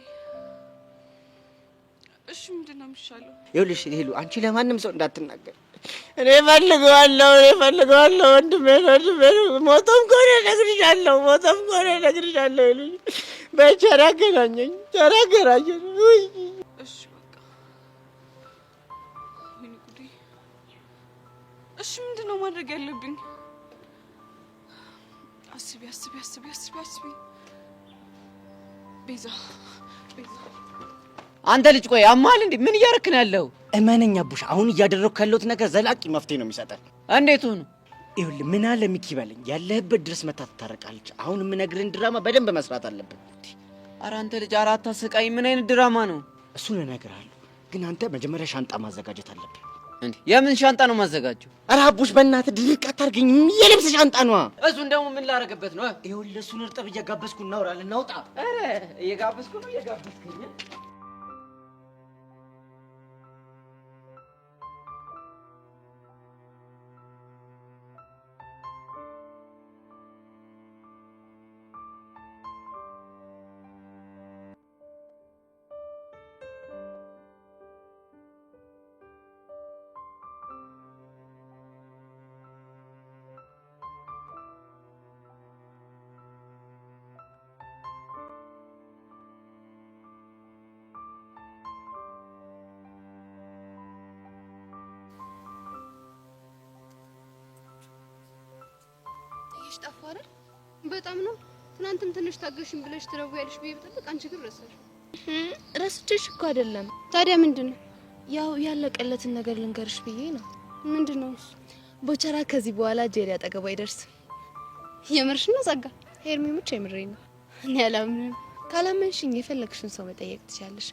እሺ ምንድን ነው የሚሻለው? ይኸውልሽ ሄሉ፣ አንቺ ለማንም ሰው እንዳትናገር። እኔ እፈልገዋለሁ ወንድሜ። ሞቶም ከሆነ እነግርሻለሁ ይሉኝ። በቸር አገናኘኝ። እሺ በቃ ወይኔ ጉዴ። እሺ ምንድን ነው ማድረግ ያለብኝ? አስቢ። ቤዛ አንተ ልጅ ቆይ አማል እንዴ? ምን እያረክ ነው ያለው? እመነኝ አቡሽ፣ አሁን እያደረኩ ያለሁት ነገር ዘላቂ መፍትሄ ነው የሚሰጠን። እንዴት ሆኖ? ይኸውልህ ምን አለ ሚኪ በለኝ፣ ያለህበት ድረስ መታ ትታረቃለች። አሁን የምነግርህን ድራማ በደንብ መስራት አለብን። ኧረ አንተ ልጅ አራት አስቃይ። ምን አይነት ድራማ ነው? እሱን እነግርሃለሁ፣ ግን አንተ መጀመሪያ ሻንጣ ማዘጋጀት አለብን። እንዴ የምን ሻንጣ ነው ማዘጋጀው? ኧረ አቡሽ በእናትህ ድርቅ አታርገኝ። የልብስ ሻንጣ ነው። እሱን ደግሞ ምን ላደርግበት ነው? ይኸውልህ እሱን እርጥብ እየጋበዝኩ እናወራለን። ናውጣ። ኧረ እየጋበዝኩ ነው እየጋበዝከኝ። ጠፋ አይደል? በጣም ነው። ትናንትም ትንሽ ታገሽኝ ብለሽ ትረውያለሽ ብዬ ብጠብቅ አንቺ ግን ረሳሽ። ረስቼሽ እኮ አይደለም። ታዲያ ምንድነው? ያው ያለቀለትን ነገር ልንገርሽ ብዬ ነው። ምንድነው እሱ? ቦቸራ ከዚህ በኋላ ጄሪ አጠገቡ አይደርስም። የምርሽ ነው ጸጋ? ሄርሚ ሙች የምሬኝ ነው። እኔ አላምንም። ካላመንሽኝ የፈለግሽን ሰው መጠየቅ ትችያለሽ።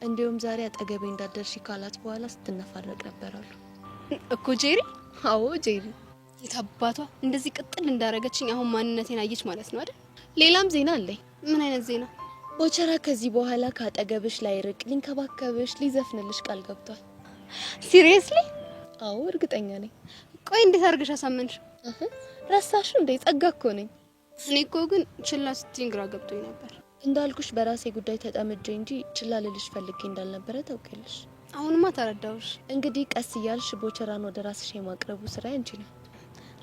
እንዲሁም ዛሬ አጠገቤ እንዳደርሽ ካላት በኋላ ስትነፋረቅ ነበራሉ እኮ ጄሪ። አዎ ጄሪ የታባቷ እንደዚህ ቅጥል እንዳረገችኝ አሁን ማንነቴን አየች ማለት ነው አይደል? ሌላም ዜና አለኝ። ምን አይነት ዜና? ቦቸራ ከዚህ በኋላ ካጠገብሽ ላይርቅ ሊንከባከብሽ ሊዘፍንልሽ ቃል ገብቷል። ሲሪየስሊ? አዎ እርግጠኛ ነኝ። ቆይ እንዴት አድርገሽ አሳመንሽ? ረሳሽ እንዴ? ጸጋ እኮ ነኝ። እኔ እኮ ግን ችላ ስትይኝ ግራ ገብቶኝ ነበር። እንዳልኩሽ በራሴ ጉዳይ ተጠምጄ እንጂ ችላ ልልሽ ፈልጌ እንዳልነበረ ታውቂያለሽ። አሁንማ ተረዳሁሽ። እንግዲህ ቀስ እያልሽ ቦቸራን ወደ ራስሽ የማቅረቡ ስራ አንቺ ነው።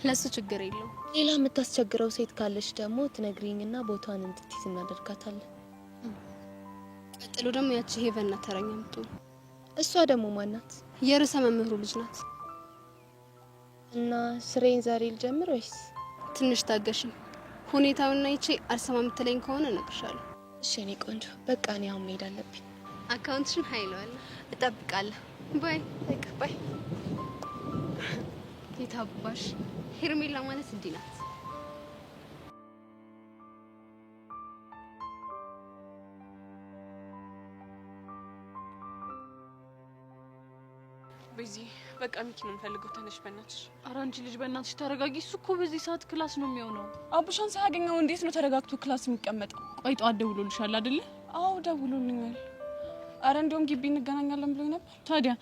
ለሱ ችግር የለው። ሌላ የምታስቸግረው ሴት ካለሽ ደግሞ ትነግሪኝና ቦታዋን እንድትይዝ እናደርጋታለን። ቀጥሎ ደግሞ ያቺ ሄቨን ናት ተረኛ የምትሆን። እሷ ደግሞ ማናት? የርዕሰ መምህሩ ልጅ ናት። እና ስሬን ዛሬ ልጀምር ወይስ? ትንሽ ታገሽኝ። ሁኔታውና ይቼ አልሰማ የምትለኝ ከሆነ እነግርሻለሁ። እሺ እኔ ቆንጆ፣ በቃ እኔ አሁን መሄድ አለብኝ። አካውንትሽን ሀይለዋለሁ። እጠብቃለሁ። ባይ ባይ። የታባሽ ሄርሜላ ማለት እንዲህ ናት። በዚህ በቃ ሚኪ ነው የምፈልገው። ተነሽ በእናትሽ። ኧረ አንቺ ልጅ በእናትሽ ተረጋጊ። እሱ እኮ በዚህ ሰዓት ክላስ ነው የሚሆነው። አቡሻን ሳያገኘው እንዴት ነው ተረጋግቶ ክላስ የሚቀመጠው? ቆይ ጠዋት ደውሎልሻል አይደለ? አዎ ደውሎልኛል። ኧረ እንደውም ግቢ እንገናኛለን ብሎኝ ነበር። ታዲያ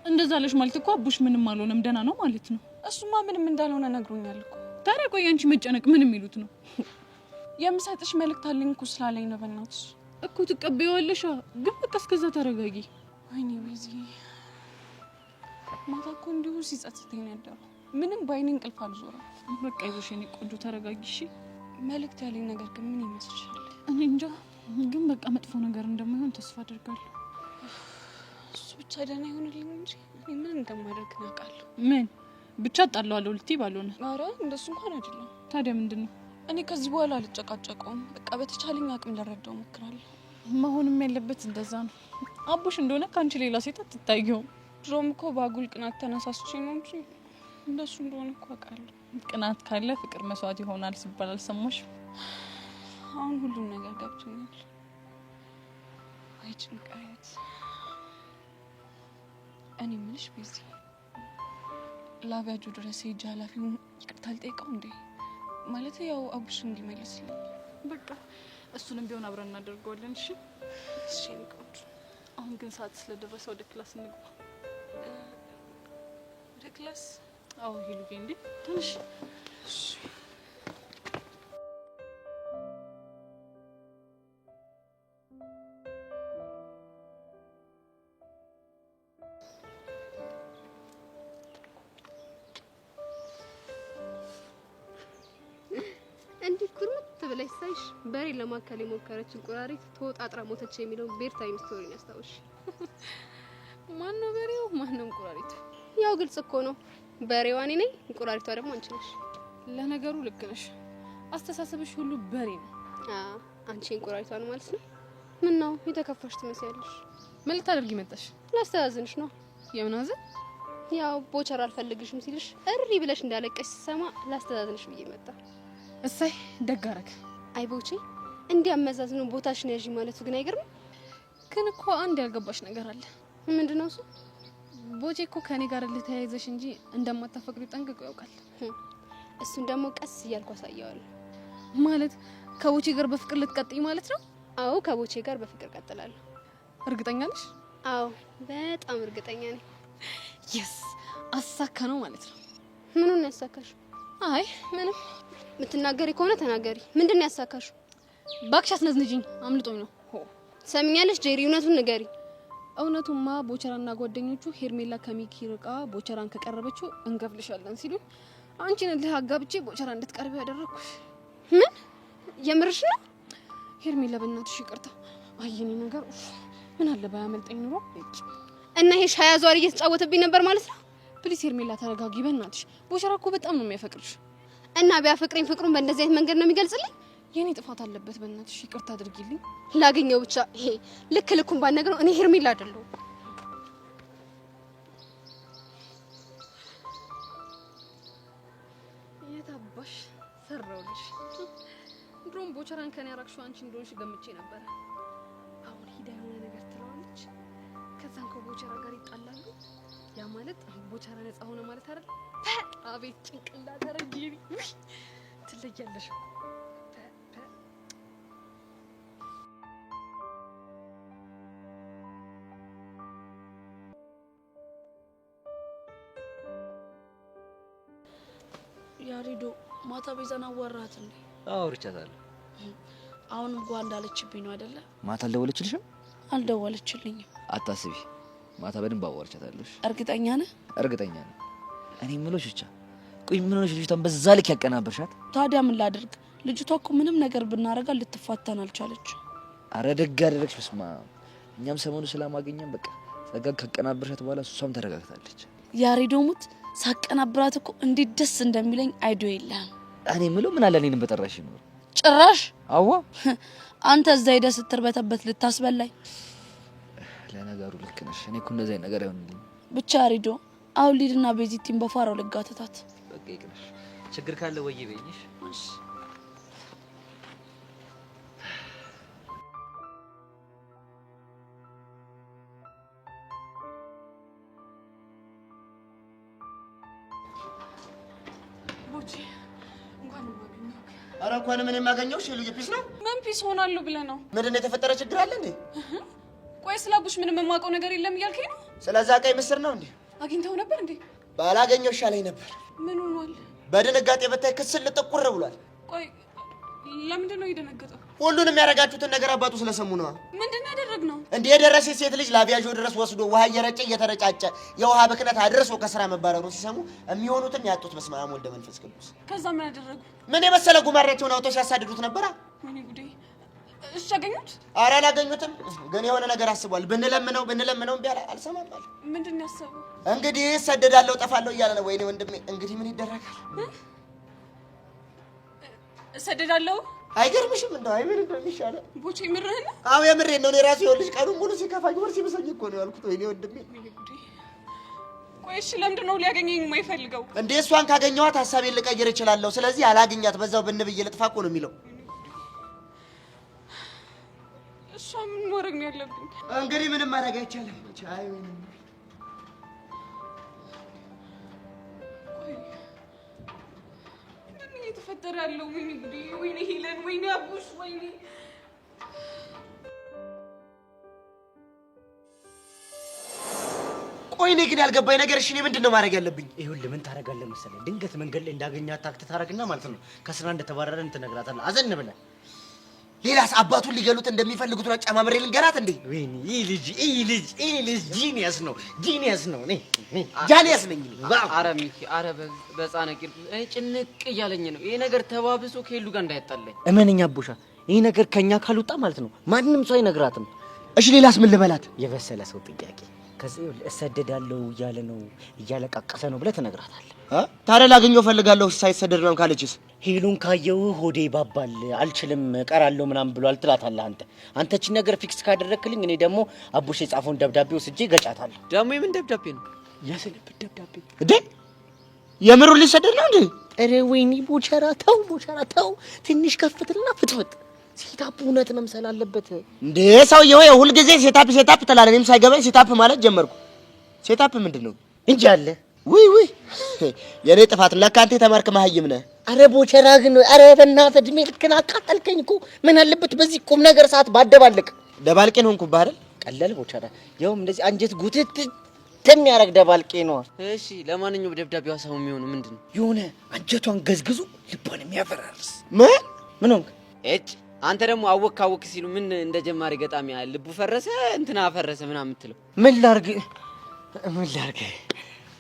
እንደዛ አለሽ ማለት እኮ አቡሽ ምንም አልሆነም ደህና ነው ማለት ነው። እሱማ ምንም እንዳልሆነ ነግሮኛል እኮ። ታዲያ ቆይ አንቺ መጨነቅ ምን የሚሉት ነው? የምሰጥሽ መልእክት አለኝ እኮ ስላለኝ ነው። በእናትሽ እኮ ትቀበይዋለሽ፣ ግን በቃ እስከዛ ተረጋጊ። ወይኔ በዚህ ማታ እኮ እንዲሁ ሲጸጽተኝ ነበር። ምንም ባይኔ እንቅልፍ አልዞረም። በቃ ይዞሽ የኔ ቆንጆ ተረጋጊ እሺ። መልእክት ያለኝ ነገር ግን ምን ይመስልሻል? እኔ እንጃ፣ ግን በቃ መጥፎ ነገር እንደማይሆን ተስፋ አደርጋለሁ። እሱ ብቻ ደህና ይሆንልኝ እንጂ እኔ ምን እንደማደርግ አውቃለሁ። ምን ብቻ ጣለዋለሁ ልትይ ባልሆነ። ኧረ እንደሱ እንኳን አይደለም። ታዲያ ምንድነው? እኔ ከዚህ በኋላ አልጨቃጨቀውም። በቃ በተቻለኝ አቅም ልረዳው እሞክራለሁ። መሆንም ያለበት እንደዛ ነው። አቡሽ እንደሆነ ከአንቺ ሌላ ሴት አትታየውም። ድሮም እኮ ባጉል ቅናት ተነሳስቼ ነው እንጂ እንደሱ እንደሆነ እኮ አውቃለሁ። ቅናት ካለ ፍቅር መስዋዕት ይሆናል ሲባል አልሰማሽም? አሁን ሁሉም ነገር ገብቶኛል። ወይ ጭንቀት። እኔ የምልሽ በዚህ ላቪያጆ ድረስ ሄጄ ኃላፊውን ይቅርታ ልጠይቀው እንዴ? ማለት ያው አቡሽ እንዲመልስልኝ። በቃ እሱንም ቢሆን አብረን እናደርገዋለን። እሺ እሺ። ቆንጆ፣ አሁን ግን ሰዓት ስለደረሰ ወደ ክላስ እንግባ። ወደ ክላስ? አዎ ሄሉ እንዴ ትንሽ እንዲህ ኩርምት ብለሽ ሳይሽ በሬ ለማከል የሞከረች እንቁራሪት ተወጣጥራ ሞተች የሚለው ቤር ታይም ስቶሪ ያስታውሽ። ማን ነው በሬው? ማን ነው እንቁራሪቱ? ያው ግልጽ እኮ ነው። በሬዋ እኔ ነኝ፣ እንቁራሪቷ ደግሞ አንቺ ነሽ። ለነገሩ ልክ ነሽ። አስተሳሰብሽ ሁሉ በሬ ነው። አንቺ እንቁራሪቷ ነው ማለት ነው። ምን ነው የተከፋሽ ትመስያለሽ? ምን ልታደርጊ መጣሽ? ላስተዛዝንሽ ነው። የምን ሐዘን? ያው ቦቸራ አልፈልግሽም ሲልሽ እሪ ብለሽ እንዳለቀሽ ሲሰማ ላስተዛዝንሽ ብዬ መጣ። እሰይ ደግ አደረግ። አይ ቦቼ እንዲያመዛዝነው ቦታሽን ያዢ ማለቱ ግን አይገርም? ግን እኮ አንድ ያልገባሽ ነገር አለ። ምንድነው እሱ? ቦቼ እኮ ከኔ ጋር ልተያይዘሽ እንጂ እንደማታፈቅሪ ጠንቅቆ ያውቃል። እሱን ደግሞ ቀስ እያልኩ አሳየዋለሁ። ማለት ከቦቼ ጋር በፍቅር ልትቀጥይ ማለት ነው? አዎ ከቦቼ ጋር በፍቅር ቀጥላለሁ። እርግጠኛ ነሽ? አዎ በጣም እርግጠኛ ነኝ። የስ አሳካ ነው ማለት ነው። ምኑን ያሳካሽ? አይ ምንም። የምትናገሪ ከሆነ ተናገሪ። ምንድነው ያሳካሽ? ባክሽ አስነዝንጂኝ፣ አምልጦኝ ነው። ሰምኛለሽ ጄሪ፣ እውነቱን ንገሪ። እውነቱማ ቦቸራና ጓደኞቹ ሄርሜላ ከሚኪ ርቃ ቦቸራን ከቀረበችው እንከፍልሻለን ሲሉ አንቺን ልህ አጋብቼ ቦቸራ እንድትቀርቢ ያደረኩሽ። ምን የምርሽ ነው? ሄርሜላ በእናትሽ ይቅርታ። አየኔ ነገር ምን አለ ባያመልጠኝ ኑሮ። እና ይሄ ሻያ ዟሪ እየተጫወተብኝ ነበር ማለት ነው? ፕሊስ ሄርሜላ ተረጋጊ በእናትሽ። ቦቸራ እኮ በጣም ነው የሚያፈቅርሽ። እና ቢያፈቅረኝ ፍቅሩን በእንደዚህ አይነት መንገድ ነው የሚገልጽልኝ? የኔ ጥፋት አለበት፣ በእናትሽ ይቅርታ አድርጊልኝ። ላገኘው ብቻ ይሄ ልክ ልኩን ባነግረው እኔ ሄርሜላ አይደለሁ። የታባሽ ሰራውልሽ። ድሮም ቦቸራን ከኔ ያራቅሽው አንቺ እንደሆንሽ ገምቼ ነበር። አሁን ሂዳ የሆነ ነገር ትለዋለች፣ ከዛን ከቦቸራ ጋር ይጣላሉ። ያ ማለት ቦቸራ ነፃ ሆነ ማለት አይደል? አቤት ጭንቅላት አረጊሪ ትለያለሽ። ያሪዶ ማታ ቤዛን አዋራት እንዴ? አውርቻታለሁ። አሁንም ጓ እንዳለችብኝ ነው አይደለ? ማታ አልደወለችልሽም? አልደወለችልኝም። አታስቢ፣ ማታ በደንብ አዋርቻታለሁ። እርግጠኛ ነህ? እርግጠኛ ነኝ። እኔ የምልሽ ብቻ ቆይ ምን ሆነሽ ልጅቷን በዛ ልክ ያቀናበርሻት? ታዲያ ምን ላድርግ? ልጅቷ እኮ ምንም ነገር ብናረጋ ልትፋታን አልቻለች። አረ ደግ አደረግሽ። በስማ እኛም ሰሞኑ ስለማገኘን በቃ ጸጋን ካቀናበርሻት በኋላ እሷም ተረጋግታለች። ያሪዶ ሙት ሳቀናብራት እኮ እንዴት ደስ እንደሚለኝ አይዶ የለም። እኔ የምለው ምን አለ እኔንም በጠራሽ ነው። ጭራሽ አዋ አንተ እዛ ሄደህ ስትርበተበት ልታስበላኝ። ለነገሩ ልክ ነሽ። እኔ እኮ እንደዚህ አይነት ነገር አይሆንልኝ። ብቻ ያሪዶ አሁን ሊድና ቤዚቲን በፋራው ልጋተታት። በቃ ይቅርሽ። ችግር ካለ ወይ በይኝሽ። እሺ ቦቼ እንኳን ማገኘው። ኧረ እንኳን ምን የማገኘው ልጅ ፒስ ነው። ምን ፒስ ሆናለሁ ብለህ ነው? ምንድን ነው የተፈጠረ ችግር አለ እንዴ? ቆይ ስለ አቡሽ ምንም የማውቀው ነገር የለም እያልከኝ ነው? ስለዛ ቀይ ምስር ነው እንዴ? አግኝተው ነበር እንዴ? ባላገኘው ይሻለኝ ነበር። ምን ሆኗል? በድንጋጤ በታይ ክስል ጥቁር ብሏል። ቆይ ለምንድን ነው የደነገጠው? ሁሉንም ያደረጋችሁትን ነገር አባቱ ስለሰሙ ነው። ምንድን ነው ያደረግነው? እንዴ የደረሰ ሴት ልጅ ላቪያጆ ድረስ ወስዶ ውሃ እየረጨ እየተረጫጨ የውሃ ብክነት አድርሶ ከስራ መባረሩ ሲሰሙ የሚሆኑትን ያጡት። በስመ አብ ወልደ መንፈስ ቅዱስ። ከዛ ምን አደረጉ? ምን የመሰለ ጉማሬያቸውን አውጥተው ሲያሳድዱት ነበራ። ወይኔ ጉዴ! እሺ አገኙት? ኧረ አላገኙትም፣ ግን የሆነ ነገር አስቧል። ብንለምነው እምቢ አልሰማም አለ። ምንድን ነው ያሰበው? እንግዲህ እሰደዳለሁ ጠፋለሁ እያለ ነው። ወይኔ ወንድሜ፣ እንግዲህ ምን ይደረጋል? እሰደዳለሁ። አይገርምሽም? እንደው አይ ምን እንደሚሻለው ቦቼ ምርህን? አዎ የምሬን ነው። እኔ ራሴ ይኸውልሽ ቀኑን ሙሉ ሲከፋኝ ወር ሲብሰኝ እኮ ነው ያልኩት። ወይኔ ወንድሜ። ቆይ እሺ ለምንድን ነው ሊያገኘኝ የማይፈልገው? እንዴ እሷን ካገኘኋት ሀሳቤን ልቀይር እችላለሁ። ስለዚህ አላገኛት በዛው ብንብዬ ልጥፋ እኮ ነው የሚለው። እሷ ምን ማድረግ ነው ያለብኝ? እንግዲህ ምንም ማድረግ አይቻልም። አይ እየተፈጠረ ያለው ወይኔ ጉዴ! ወይኔ ሄለን! ወይኔ አቡሽ! ወይኔ ቆይ እኔ ግን ያልገባኝ ነገር እሺ እኔ ምንድን ነው ማድረግ ያለብኝ? ይኸውልህ ምን ታደርጋለህ መሰለህ? ድንገት መንገድ ላይ እንዳገኛት ታክት ታደርግና ማለት ነው ከስራ እንደተባረረን ትነግራታለህ። አዘን ብለህ ሌላስ አባቱን ሊገሉት እንደሚፈልጉት ነው ጨማምሬ ልንገራት እንዴ? ወይኔ ይህ ልጅ ጂኒየስ ነው እኔ ጃኒየስ ነኝ። አረ ሚኪ፣ አረ በጻነ ቂርቁ እኔ ጭንቅ እያለኝ ነው። ይሄ ነገር ተባብሶ ከሄሉ ጋር እንዳይጣለኝ እመነኛ አቦሻ። ይሄ ነገር ከኛ ካልወጣ ማለት ነው ማንንም ሰው አይነግራትም። እሺ ሌላስ ምን ልበላት? የበሰለ ሰው ጥያቄ ከዚህ እሰደዳለሁ እያለ ነው እያለቃቀሰ ነው ብለህ ትነግራታለህ። ታዲያ ላገኘው ፈልጋለሁ ሳይሰደድ ነው ካለችስ? ሄሉን ካየው ሆዴ ባባል አልችልም እቀራለሁ ምናምን ብሏል ትላታለህ። አንተ እቺ ነገር ፊክስ ካደረክልኝ እኔ ደግሞ አቡሽ የጻፈውን ደብዳቤ ወስጄ ገጫታለሁ። ደግሞ የምን ደብዳቤ ነው? የስልብት ደብዳቤ እንዴ? የምሩን ሊሰደድ ነው እንዴ? ኧረ ወይኔ ቦቸራ ተው ትንሽ ከፍትና ፍጥፍጥ ሴታፕ እውነት መምሰል አለበት እንዴ? ሰውዬው ሁልጊዜ ሴታፕ ትላለህ። እኔም ሳይገባኝ ሴታፕ ማለት ጀመርኩ። ሴታፕ ምንድነው? እንጂ አለ። ውይ የኔ ጥፋት ለካ አንተ የተማርክ መሀይም ነህ። አረ ቦቸራ ግን አረ በእናትህ እድሜ ልክን አቃጠልከኝ እኮ። ምን አለበት በዚህ ቁም ነገር ሰዓት ባደባልቅ። ደባልቄ ነው እንኩ አይደል? ቀለል ቦቸራ ያውም እንደዚህ አንጀት ጉትት የሚያረግ ደባልቄ ነው። እሺ ለማንኛውም ደብዳቤው ሀሳቡ የሚሆነው ምንድነው? የሆነ አንጀቷን ገዝግዙ ልቧን የሚያፈራርስ ምን ሆንክ? አንተ ደግሞ አወክ ሲሉ ምን እንደ ጀማሪ ገጣሚ ልቡ ፈረሰ እንትና ፈረሰ ምናምን የምትለው ምን ላርግ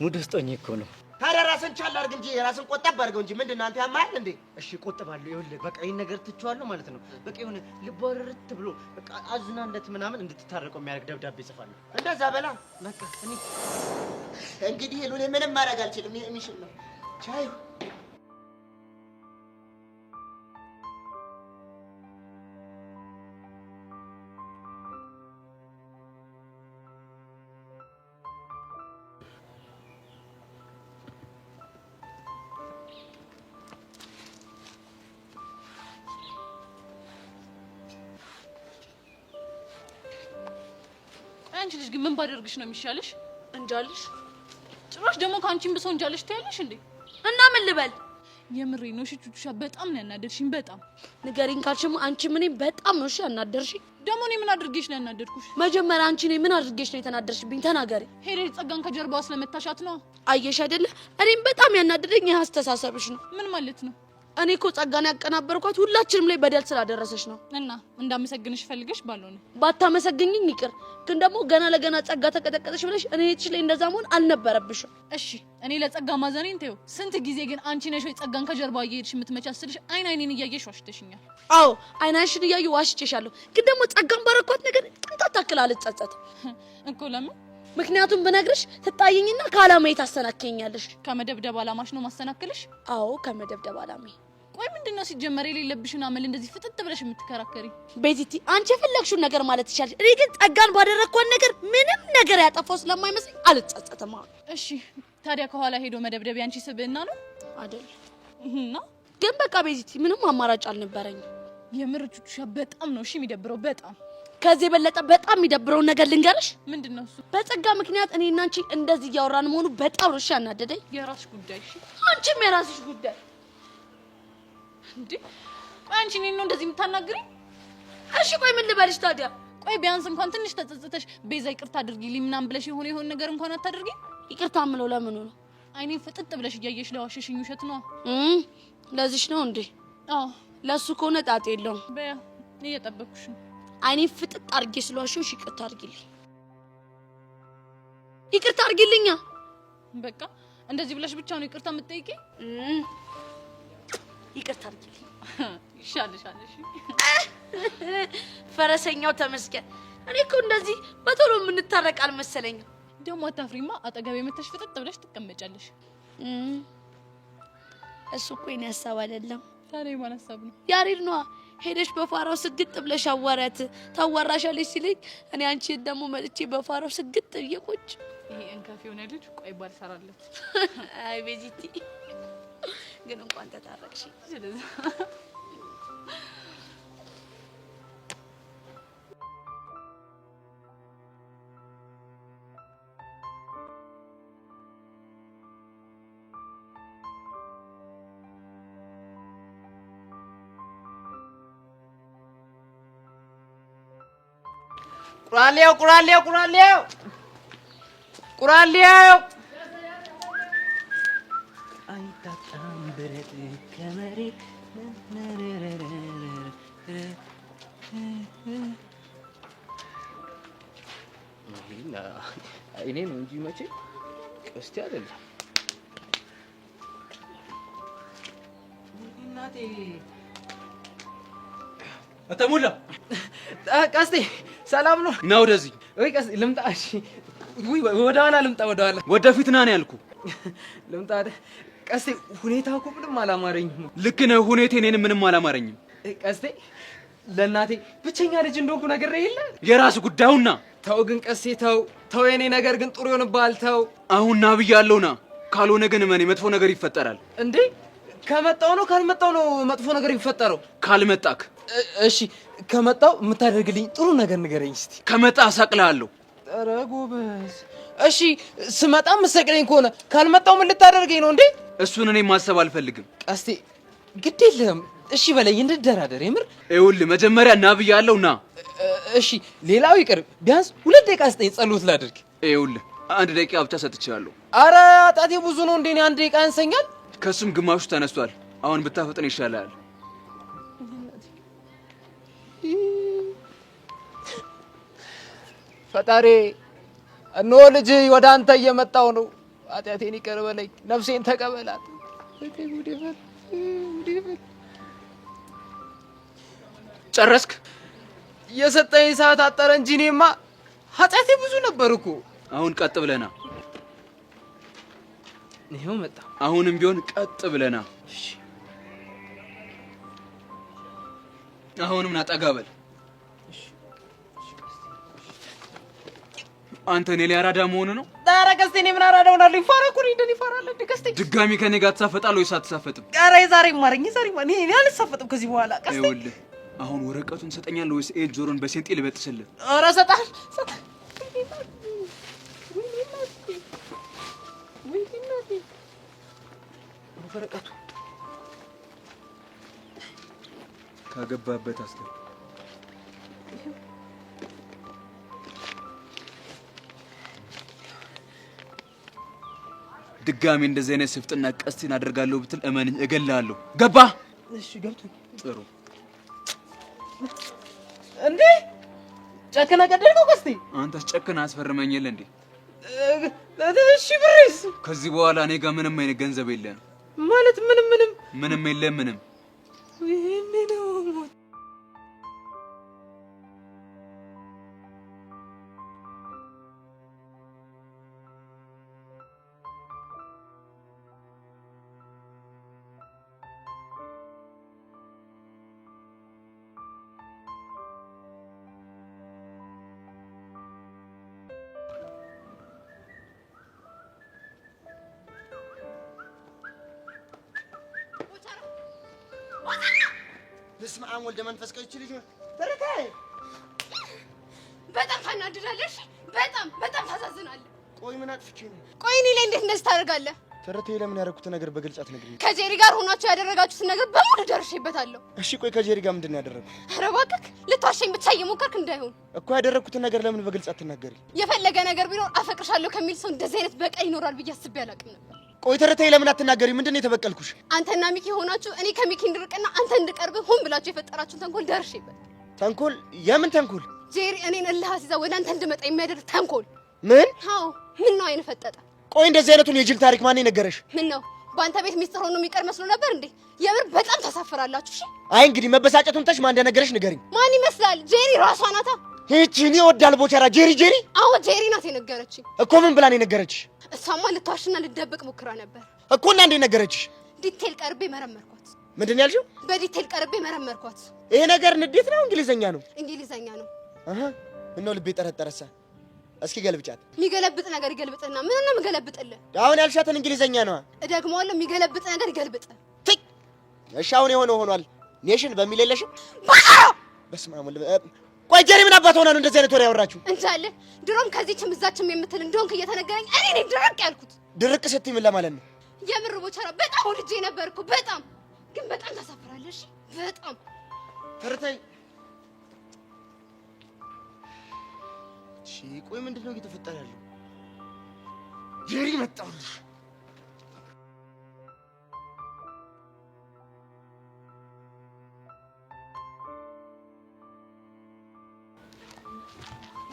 ሙድ ውስጥ ሆኜ እኮ ነው። ታዲያ ራስን ቻል አድርግ እንጂ ራስን ቆጠብ አድርገው እንጂ ምንድን ነው አንተ ያማል እንዴ? እሺ ቆጥባለሁ። ይኸውልህ በቃ ይሄን ነገር ትቼዋለሁ ማለት ነው። በቃ የሆነ ልቧ ርርት ብሎ በቃ አዝናለት ምናምን እንድትታረቀው የሚያደርግ ደብዳቤ ጽፋለሁ። እንደዛ በላ በቃ እኔ እንግዲህ ሄሉን ምንም ማድረግ አልችልም። የሚሽል ነው ቻዩ አንቺ ልጅ ግን ምን ባደርግሽ ነው የሚሻልሽ? እንጃልሽ። ጭራሽ ደግሞ ካንቺም ብሶ እንጃልሽ ትያለሽ እንዴ? እና ምን ልበል? የምሬ ነው። እሺ ቹቹሻ በጣም ነው ያናደርሽኝ። በጣም ንገሪኝ ካልሽም አንቺ ምን በጣም ነው እሺ ያናደርሽኝ። ደግሞ እኔ ምን አድርጌሽ ነው ያናደርኩሽ? መጀመሪያ አንቺ እኔ ምን አድርጌሽ ነው የተናደርሽብኝ? ተናገሪ። ሄደሽ ጸጋን ከጀርባዋ ስለመታሻት ነው። አየሽ አይደለ? እኔም በጣም ያናደደኝ ይሄ አስተሳሰብሽ ነው። ምን ማለት ነው? እኔ እኮ ጸጋን ያቀናበርኳት ሁላችንም ላይ በደል ስላደረሰች ነው። እና እንዳመሰግንሽ ፈልገሽ ባልሆነ ባታመሰግኝኝ ይቅር፣ ግን ደግሞ ገና ለገና ጸጋ ተቀጠቀጠሽ ብለሽ እኔ እቺ ላይ እንደዛ መሆን አልነበረብሽም። እሺ እኔ ለጸጋ ማዘኔን ተይው። ስንት ጊዜ ግን አንቺ ነሽ ወይ ጸጋን ከጀርባዋ እየሄድሽ የምትመቻስልሽ? አይኔን እያየሽ ዋሽተሽኛል። አዎ አይናሽን እያየሁ ዋሽቼሻለሁ፣ ግን ደግሞ ጸጋን ባረኳት ነገር ቅንጣት ታክል አልጸጸትም እኮ። ለምን? ምክንያቱም ብነግርሽ ትጣይኝና ከዓላማዬ ታሰናከኛለሽ። ከመደብደብ ዓላማሽ ነው ማሰናከልሽ? አዎ ከመደብደብ ዓላማዬ። ቆይ ምንድነው ሲጀመር የሌለብሽን አመል እንደዚህ ፍጥጥ ብለሽ የምትከራከሪ? ቤቲቲ አንቺ የፈለግሽውን ነገር ማለት ይችላል። እኔ ግን ጸጋን ባደረኳት ነገር ምንም ነገር ያጠፋው ስለማይመስል አልጸጸትም። አሁን እሺ ታዲያ ከኋላ ሄዶ መደብደብ ያንቺ ስብዕና ነው አይደል? እና ግን በቃ ቤቲቲ ምንም አማራጭ አልነበረኝም። የምር ቹቹሻ በጣም ነው እሺ የሚደብረው በጣም። ከዚህ የበለጠ በጣም የሚደብረውን ነገር ልንገርሽ። ምንድነው እሱ? በጸጋ ምክንያት እኔና አንቺ እንደዚህ እያወራን መሆኑ በጣም ነው እሺ ያናደደኝ። የራስሽ ጉዳይ እሺ። አንቺም የራስሽ ጉዳይ እንዴ። ቆይ አንቺ እኔን ነው እንደዚህ የምታናግሪኝ? እሺ ቆይ ምን ልበልሽ ታዲያ? ቆይ ቢያንስ እንኳን ትንሽ ተጸጽተሽ ቤዛ ይቅርታ አድርጊልኝ ምናምን ብለሽ የሆነ ነገር እንኳን አታድርጊ? ይቅርታ ምለው ለምን ነው? አይኔን ፍጥጥ ብለሽ እያየሽ ለዋሸሽኝ ውሸት ነው። ለዚህሽ ነው እንዴ? አዎ ለሱ ከሆነ ጣጣ የለውም። በያ እየጠበቅኩሽ ነው። አይኔን ፍጥጥ አድርጌ ስለዋሸሽ ይቅርታ አድርጊልኝ። ይቅርታ አድርጊልኛ። በቃ እንደዚህ ብለሽ ብቻ ነው ይቅርታ የምትጠይቂኝ? ይቅርታ አድርጊልኝ። ይሻልሻል። እሺ ፈረሰኛው ተመስገን። እኔ እኮ እንደዚህ በቶሎ የምንታረቅ አልመሰለኝም። ደግሞ አታፍሪማ። አጠገቤ መተሽ ፍጥጥ ብለሽ ትቀመጫለሽ። እሱ እኮ የኔ ሀሳብ አይደለም። ታዲያ የማን ሀሳብ ነው? ያሬድ ነዋ። ሄደሽ በፋራው ስግጥ ብለሽ አዋሪያት ታዋራሻለሽ ሲለኝ እኔ አንቺ ደግሞ መጥቼ በፋራው ስግጥ ብዬ ቁጭ። ይሄ እንካፍ የሆነ ልጅ ቆይ ባልሰራለት። አይ ቤዚቲ ግን እንኳን ተታረቅሽ። ስለዚህ ቁራሌው አይታጣም ብረት ከመሬት እኔ ነው እንጂ መቼ ቀስቲ አይደለም። እናቴ አተሙላ ቀስቴ ሰላም ነው? ና ወደዚህ። ወይ ቀስቴ ልምጣ? እሺ ወይ ወደ ኋላ ልምጣ? ወደ ኋላ ወደፊት ና ነው ያልኩ። ልምጣ ቀስቴ። ሁኔታው እኮ ምንም አላማረኝም። ልክ ነህ። ሁኔቴ እኔን ምንም አላማረኝም። ቀስቴ ለእናቴ ብቸኛ ልጅ እንደሆንኩ ነገር የለ። የራስ ጉዳዩና ተው ግን ቀስቴ ተው ተው። የኔ ነገር ግን ጥሩ ይሆንብሃል። ተው አሁን ና ብያለሁ ና። ካልሆነ ግን እመኔ መጥፎ ነገር ይፈጠራል። እንዴ ከመጣው ነው ካልመጣው ነው መጥፎ ነገር የሚፈጠረው? ካልመጣክ እሺ ከመጣው የምታደርግልኝ ጥሩ ነገር ንገረኝ እስቲ። ከመጣ አሳቅልሃለሁ። ኧረ ጎበዝ እሺ ስመጣ መሰቀለኝ ከሆነ ካልመጣው ምን ልታደርገኝ ነው እንዴ? እሱን እኔ ማሰብ አልፈልግም። ቀስቴ ግድ የለህም። እሺ በለኝ እንደራደር። የምር ይኸውልህ መጀመሪያ ና ብያለሁ ና። እሺ ሌላው ይቅር፣ ቢያንስ 2 ደቂቃ ስጠኝ ጸሎት ላድርግ። ይኸውልህ 1 ደቂቃ ብቻ ሰጥቻለሁ። አረ አጣቴ ብዙ ነው እንዴ? 1 ደቂቃ ያንሰኛል። ከሱም ግማሹ ተነስቷል። አሁን ብታፈጥን ይሻላል። ፈጣሪ እነሆ ልጅ ወደ አንተ እየመጣው ነው። ኃጢአቴን ይቅር በለኝ፣ ነፍሴን ተቀበላት። ጨረስክ? የሰጠኝ ሰዓት አጠረ እንጂ እኔማ ኃጢአቴ ብዙ ነበር እኮ። አሁን ቀጥ ብለና። ይሄው መጣ። አሁንም ቢሆን ቀጥ ብለና። አሁንም ና ጠጋ በል። አንተ እኔ ላይ አራዳ መሆኑ ነው? ዳራ ቀስቴ እኔ ምን አራዳ ሆናለሁ? ይፋረቁኝ እንደኔ ይፋራል እንዴ ቀስቴ? ድጋሚ ከኔ ጋር ተሳፈጣለህ ወይስ አትሳፈጥም? ኧረ ዛሬ ማረኝ፣ ዛሬ ማረኝ። እኔ አልሳፈጥም ከዚህ በኋላ ቀስቴ። ይኸውልህ አሁን ወረቀቱን ሰጠኛለህ ወይስ ኤል ጆሮን በሴንጤ ልበጥስልህ? ኧረ ሰጣል። ወረቀቱ ካገባበት አስገባ። ድጋሚ እንደዚህ አይነት ስፍጥና ቀስቴን አደርጋለሁ ብትል እመንኝ እገልሃለሁ። ገባ? እሺ ገብቶኝ። ጥሩ። እንዴ ጨክና ቀደድከው ቀስቴ? አንተስ ጨክና አስፈርመኝ የለ እንዴ? እሺ ብሬስ? ከዚህ በኋላ እኔ ጋር ምንም አይነት ገንዘብ የለም ማለት ምንም የለም ምንም። ይሄኔ ነው በስመ አብ ወልደ መንፈስ ቅዱስ ልጅ ተረታይ በጣም ታናድዳለሽ። በጣም ታሳዝናለህ። ቆይ ምን አጥፍቼ ነው? ቆይ እኔ ላይ እንዴት እንደዚህ ታደርጋለህ? ተረታይ ለምን ያደረኩትን ነገር በግልጽ አትነግሪኝ? ከጄሪ ጋር ሆናችሁ ያደረጋችሁትን ነገር በሙሉ ደርሼበታለሁ። እሺ ቆይ ከጄሪ ጋር ምንድን ነው ያደረኩት? ኧረ እባክህ ልትዋሸኝ ብቻ እየሞከርክ እንዳይሆን እኮ ያደረኩትን ነገር ለምን በግልጽ አትናገሪ? የፈለገ ነገር ቢኖር አፈቅርሻለሁ ከሚል ሰው እንደዚህ አይነት በቀል ይኖራል ብዬ አስቤ አላውቅም ነበር። ቆይ ተረታይ ለምን አትናገሪ? ምንድን ነው የተበቀልኩሽ? አንተና ሚኪ ሆናችሁ እኔ ከሚኪ እንድርቅና አንተ እንድቀርብ ሆን ብላችሁ የፈጠራችሁን ተንኮል ደርሼበት። ተንኮል? የምን ተንኮል? ጄሪ እኔን እልህ አስይዛ ወደ አንተ እንድመጣ የሚያደርግ ተንኮል። ምን? አዎ ምን ነው አይነ ፈጠጠ? ቆይ እንደዚህ አይነቱን የጅል ታሪክ ማን ነገረሽ? ምን ነው በአንተ ቤት ሚስጥር ሆኖ የሚቀር መስሎ ነበር እንዴ? የምር በጣም ታሳፍራላችሁ። እሺ አይ እንግዲህ መበሳጨቱን ተሽ ማን እንደነገረሽ ንገሪኝ። ማን ይመስላል? ጄሪ ራሷ ናታ። እቺ ወዳል ቦቻራ ጄሪ? አዎ ጄሪ ናት የነገረችኝ። እኮ ምን ብላ ነው የነገረችሽ? እሷማ ልትዋሽና ልትደብቅ ሞክራ ነበር እኮ። እና እንዴት ነገረችሽ? ዲቴል ቀርቤ መረመርኳት። ምንድን ነው ያልሽው? በዲቴል ቀርቤ መረመርኳት። ይሄ ነገር ንዴት ነው እንግሊዘኛ ነው? እንግሊዘኛ ነው። አሃ ምነው ልቤ ጠረጠረሳ። እስኪ ገልብጫት። የሚገለብጥ ነገር ይገልብጥና ምን ነው የምገለብጥልህ? አሁን ያልሻትን እንግሊዘኛ ነው። እደግመዋለሁ፣ የሚገለብጥ ነገር ይገልብጥ። እሺ አሁን የሆነ ሆኗል። ኔሽን በሚል የለሽም። በስመ አብ ወልድ። ቆይ ጄሪ ምን አባት ሆና ነው እንደዚህ አይነት ወሬ ያወራችሁ? እንጃለ ድሮም ከዚህችም እዛችም የምትል እንደሆንክ እየተነገረኝ እኔ ነኝ ድርቅ ያልኩት። ድርቅ ስትይ ምን ለማለት ነው? የምር ቦቻራ በጣም ወልጄ ነበርኩ። በጣም ግን በጣም ታሳፍራለሽ። በጣም ተርታይ። እሺ ቆይ ምንድን ነው እየተፈጠረ ያለው? ጄሪ መጣሁልሽ።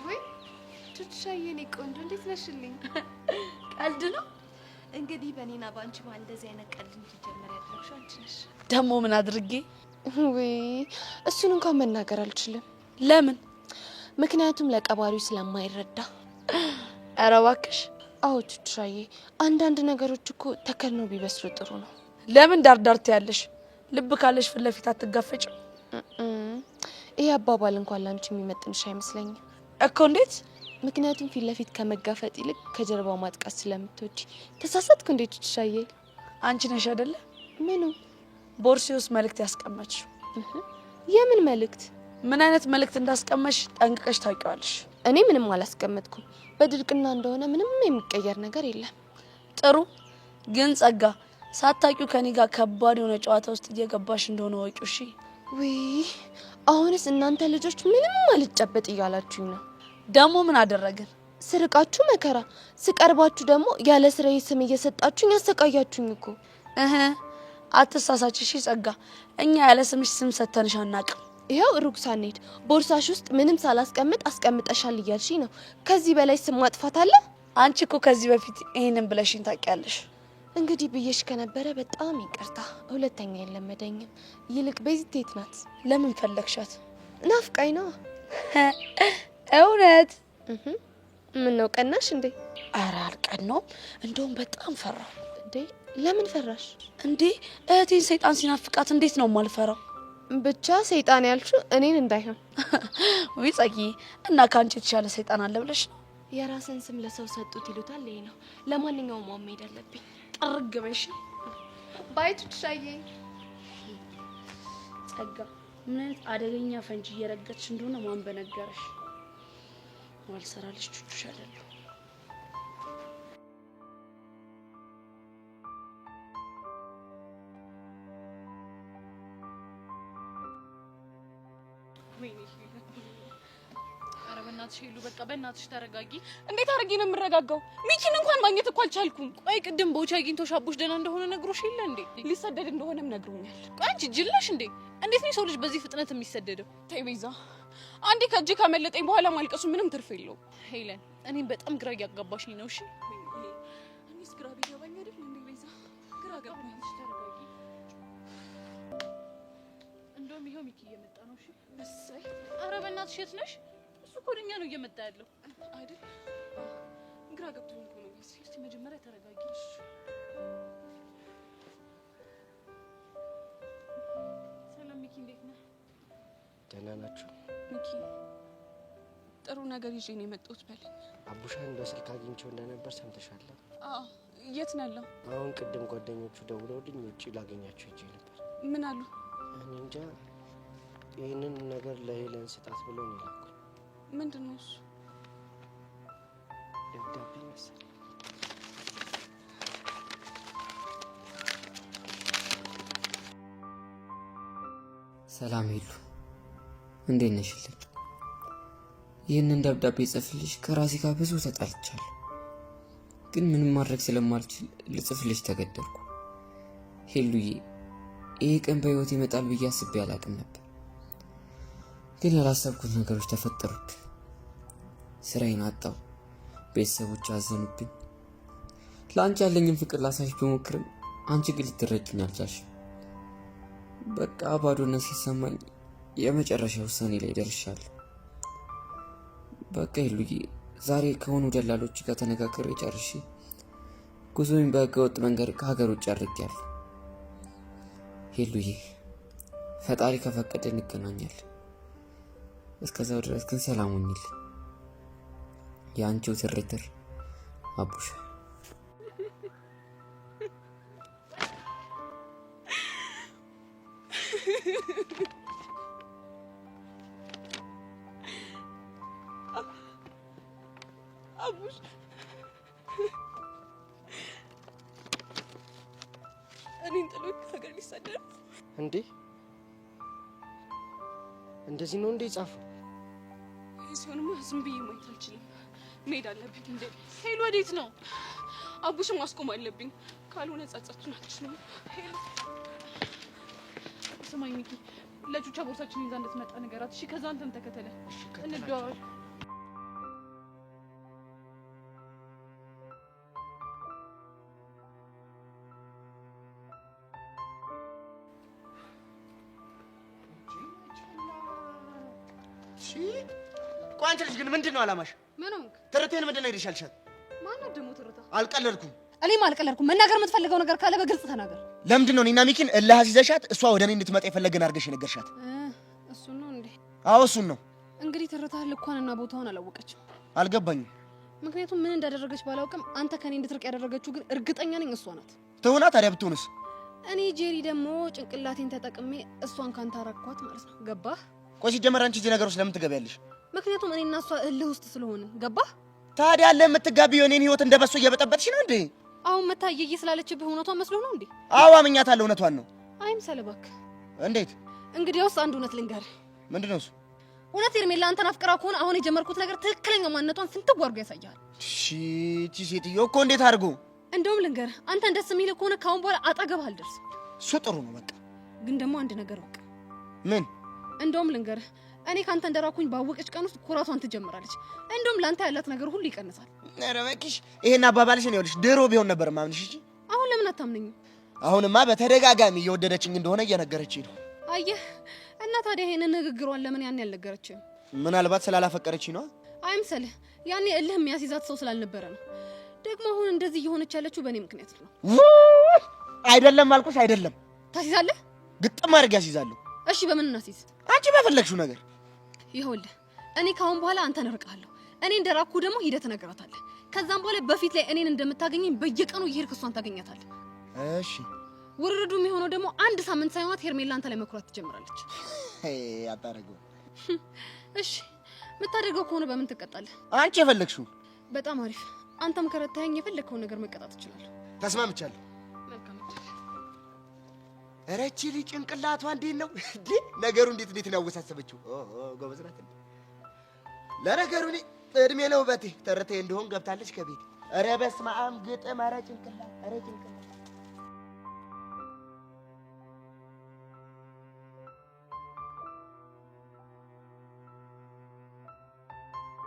ወይ ቱትሻዬ የኔ ቆንጆ እንዴት ነሽልኝ? ቀልድ ነው እንግዲህ በእኔና በአንቺ መሀል እንደዚህ አይነት ቀልድ እንዲጀመር ያደረግሽው አንቺ ነሽ። ደግሞ ምን አድርጌ? ወይ እሱን እንኳን መናገር አልችልም። ለምን? ምክንያቱም ለቀባሪው ስለማይረዳ። ኧረ እባክሽ። አዎ ቱትሻዬ፣ አንዳንድ ነገሮች እኮ ተከልነው ቢበስሉ ጥሩ ነው። ለምን ዳርዳርት ያለሽ? ልብ ካለሽ ፊት ለፊት አትጋፈጭም? ይሄ አባባል እንኳን ላንቺ የሚመጥንሽ አይመስለኝም እኮ። እንዴት? ምክንያቱም ፊት ለፊት ከመጋፈጥ ይልቅ ከጀርባው ማጥቃት ስለምትወጂ። ተሳሳትኩ እንዴ ቱትሻዬ? አንቺ ነሽ አይደለ? ምኑ? ቦርሴ ውስጥ መልእክት ያስቀመጥሽው። የምን መልእክት? ምን አይነት መልእክት እንዳስቀመጥሽ ጠንቅቀሽ ታውቂዋለሽ። እኔ ምንም አላስቀመጥኩም። በድርቅና እንደሆነ ምንም የሚቀየር ነገር የለም። ጥሩ ግን ጸጋ ሳታውቂው ከኔ ጋር ከባድ የሆነ ጨዋታ ውስጥ እየገባሽ እንደሆነ ወቂው። እሺ ውይ አሁንስ እናንተ ልጆች ምንም አልጨበጥ እያላችሁኝ ነው። ደግሞ ምን አደረግን? ስርቃችሁ መከራ፣ ስቀርባችሁ ደግሞ ያለ ስራዬ ስም እየሰጣችሁኝ ያሰቃያችሁኝ እኮ። አትሳሳች እሺ ጸጋ፣ እኛ ያለ ስምሽ ስም ሰተንሽ አናውቅም። ይኸው ሩቅ ሳንሄድ ቦርሳሽ ውስጥ ምንም ሳላስቀምጥ አስቀምጠሻል እያልሽኝ ነው። ከዚህ በላይ ስም ማጥፋት አለ? አንቺ እኮ ከዚህ በፊት ይሄንን ብለሽኝ ታውቂያለሽ። እንግዲህ ብዬሽ ከነበረ በጣም ይቅርታ፣ ሁለተኛ የለመደኝም። ይልቅ ቤዚት የት ናት? ለምን ፈለግሻት? ናፍቃኝ ነው። እውነት? ምን ነው ቀናሽ እንዴ? ኧረ አልቀናውም፣ እንደውም በጣም ፈራሁ። እንዴ ለምን ፈራሽ? እንዴ እህቴን ሰይጣን ሲናፍቃት እንዴት ነው የማልፈራው? ብቻ ሰይጣን ያልሽው እኔን እንዳይሆን። ወይ ጸጊ፣ እና ካንቺ የተሻለ ሰይጣን አለ ብለሽ ነው? የራስን ስም ለሰው ሰጡት ይሉታል። ይሄ ነው። ለማንኛውም ማማ ሄድ አለብኝ። ጥርግ በሽ ባይቱ ሻዬ። ጸጋ ምን አይነት አደገኛ ፈንጂ እየረገጥሽ እንደሆነ ማን በነገረሽ? ማልሰራልሽ ቹቹሽ አይደለም። ኧረ በእናትሽ ሄሉ በቃ በእናትሽ ተረጋጊ። እንዴት አድርጌ ነው የምረጋጋው? ሚኪን እንኳን ማግኘት እኮ አልቻልኩም። ቆይ ቅድም ቦቻ አግኝቶሽ አቡሽ ደህና እንደሆነ ነግሮሽ የለ እንዴ? ሊሰደድ እንደሆነም ነግሮኛል። ቆይ አንቺ ጅል ነሽ እንዴ? እንዴት ነው ሰው ልጅ በዚህ ፍጥነት የሚሰደደው? ተይ ቤዛ፣ አንዴ ከእጅ ካመለጠኝ በኋላ ማልቀሱ ምንም ትርፍ የለውም። ሄለን እኔም በጣም ግራ እያጋባሽኝ ነው። እሺ እኔስ ግራ ቢገባኝ አይደል እንዴ ቤዛ? ግራ ገባኝ። ተረጋጊ። እንደውም ይኸው ሚኪ እየመጣ ነው። እሺ እሰይ። ኧረ በእናትሽ የት ነሽ? እሱ እኮ ወደኛ ነው እየመጣ ያለው አይደል? ግራ ገብቶኝ እኮ ነው። እስቲ መጀመሪያ ተረጋጊ። እሺ ሰላም ሚኪ፣ እንዴት ነህ? ደህና ናችሁ? ሚኪ ጥሩ ነገር ይዤ ነው የመጣሁት። በለኝ። አቡሻን በስልክ አግኝቼው እንደነበር ሰምተሻል? አዎ። የት ነው ያለው? አሁን ቅድም ጓደኞቹ ደውለውልኝ ውጪ ላገኛቸው ሄጄ ነበር። ምን አሉ? እኔ እንጃ፣ ይህንን ነገር ለሄለን ስጣት ብለው ነው የላኩኝ። ምንድን ነው እሱ? ደብዳቤ መሰለኝ። ሰላም ሄሉ፣ እንዴት ነሽልኝ? ይህንን ደብዳቤ ጽፍልሽ ከራሴ ጋር ብዙ ተጣልቻለሁ፣ ግን ምንም ማድረግ ስለማልችል ልጽፍልሽ ተገደድኩ። ሄሉዬ፣ ይሄ ቀን በህይወት ይመጣል ብዬ አስቤ አላቅም ነበር፣ ግን ያላሰብኩት ነገሮች ተፈጠሩብኝ። ስራዬን አጣሁ፣ ቤተሰቦች አዘኑብኝ። ለአንቺ ያለኝን ፍቅር ላሳይሽ ብሞክርም አንቺ ግን ልትረጅኝ አልቻልሽም። በቃ ባዶነት ሲሰማኝ የመጨረሻ ውሳኔ ላይ ደርሻለሁ። በቃ ሄሉዬ፣ ዛሬ ከሆኑ ደላሎች ጋር ተነጋግሬ ጨርሼ ጉዞዬን በህገወጥ መንገድ ከሀገር ውጭ አድርጌያለሁ። ሄሉዬ፣ ፈጣሪ ከፈቀደ እንገናኛለን። እስከዛው ድረስ ግን ሰላም ሁኚልኝ። የአንቺው ትርትር አቡሻ። አቡሽ እኔን ጥሎ ከሀገር ሊሰደድ እንዴ? እንደዚህ ነው እንዴ ጻፈው? ይህ ሲሆንማ ዝም ብዬ ማየት አልችልም። መሄድ አለብኝ። እንዴ ሄሉ ወዴት ነው? አቡሽን ማስቆም አለብኝ፣ ካልሆነ ጸጸቱን አልችልም። ሄሉ ስማኝ ሚኪ፣ ለቹቻ ቦርሳችን ይዛ እንድትመጣ ነገራት። እሺ ከዛ አንተም ተከተለ፣ እንደዋወል። ቆይ አንቺ ልጅ ግን ምንድን ነው አላማሽ? ምን ሆንክ? ትርቴን ምንድን ነው ይልሻልሻል? ማነው ደግሞ ትርታ? አልቀለድኩም። እኔም አልቀለድኩም። መናገር የምትፈልገው ነገር ካለ በግልጽ ተናገር። ለምንድን ነው እኔና ሚኪን እልህ አስይዘሻት እሷ ወደ እኔ እንድትመጣ የፈለገን አድርገሽ የነገርሻት? እሱን ነው እንዴ? አዎ እሱን ነው። እንግዲህ ትርታ ልኳንና ቦታውን አላወቀችም። አልገባኝም። ምክንያቱም ምን እንዳደረገች ባላውቅም አንተ ከኔ እንድትርቅ ያደረገችው ግን እርግጠኛ ነኝ እሷ ናት። ትሆና ታዲያ ብትሆንስ? እኔ ጄሪ ደግሞ ጭንቅላቴን ተጠቅሜ እሷን ካንተ አራኳት ማለት ነው። ገባህ? ቆይ ሲጀመር አንቺ እዚህ ነገር ውስጥ ለምን ትገቢያለሽ? ምክንያቱም እኔና እሷ እልህ ውስጥ ስለሆንን። ገባህ? ታዲያ ለምትጋቢው የኔን ህይወት እንደበሶ እየበጠበጥሽ ነው እንዴ? አሁን መታየዬ ስላለችብህ እውነቷን መስሎ ነው እንዴ? አዎ አምኛታለሁ፣ እውነቷን ነው። አይምሰልህ እባክህ። እንዴት? እንግዲያውስ አንድ እውነት ልንገርህ። ምንድነው እሱ? እውነት ሄርሜላ አንተን አፍቅራ ከሆነ አሁን የጀመርኩት ነገር ትክክለኛ ማንነቷን ፍንትው አድርጎ ያሳያል። እቺ ሴትዮ እኮ እንዴት አድርጎ? እንደውም ልንገርህ፣ አንተን ደስ የሚልህ ከሆነ ካሁን በኋላ አጠገብህ አልደርስም። እሱ ጥሩ ነው በቃ። ግን ደግሞ አንድ ነገር ወቅ። ምን? እንደውም ልንገርህ፣ እኔ ካንተ እንደራኩኝ ባወቀች ቀን ውስጥ ኩራቷን ትጀምራለች። እንደውም ላንተ ያላት ነገር ሁሉ ይቀንሳል። ኧረ እባክሽ ይሄን አባባልሽን ይኸውልሽ ድሮ ቢሆን ነበር ማምንሽ። እሺ አሁን ለምን አታምነኝም? አሁንማ በተደጋጋሚ እየወደደችኝ እንደሆነ እየነገረችኝ ነው። አየህ እና ታዲያ ይሄንን ንግግሯን ለምን ያን ያልነገረችም? ምናልባት ስላላፈቀረችኝ ነው። አይምሰልህ፣ ያኔ እልህ የሚያስይዛት ሰው ስላልነበረ ነው። ደግሞ አሁን እንደዚህ እየሆነች ያለችው በእኔ ምክንያት ነው። አይደለም አልኩሽ አይደለም። ታስይዛለህ? ግጥም አድርጌ አስይዛለሁ። እሺ በምን እናስይዝ? አንቺ በፈለግሽው ነገር። ይኸውልህ እኔ ካሁን በኋላ አንተን እርቃለሁ። እኔ እንደራኩ ደግሞ ሂደት ትነግራታለህ። ከዛም በኋላ በፊት ላይ እኔን እንደምታገኘኝ በየቀኑ እየሄድክ እሷን ታገኛታለህ። እሺ ውርርዱ የሚሆነው ደግሞ አንድ ሳምንት ሳይሆናት ሄርሜላ አንተ ላይ መኩራት ትጀምራለች። አታረገው። እሺ የምታደርገው ከሆነ በምን ትቀጣለህ? አንቺ የፈለግሽው። በጣም አሪፍ። አንተም ከረታኸኝ የፈለግከውን ነገር መቀጣት ትችላለህ። ተስማምቻለሁ። መልካም። ኧረ እቺ ልጅ ጭንቅላቷ እንዴት ነው ነገሩ? እንዴት ነው ያወሳሰበችው? ጎበዝ ናት። ለነገሩ እኔ እድሜ ለውበቴ ተረቴ እንደሆን ገብታለች ከቤት። ኧረ በስመ አብ ግጥም! ኧረ ጭንቅላት! ኧረ ጭንቅላት!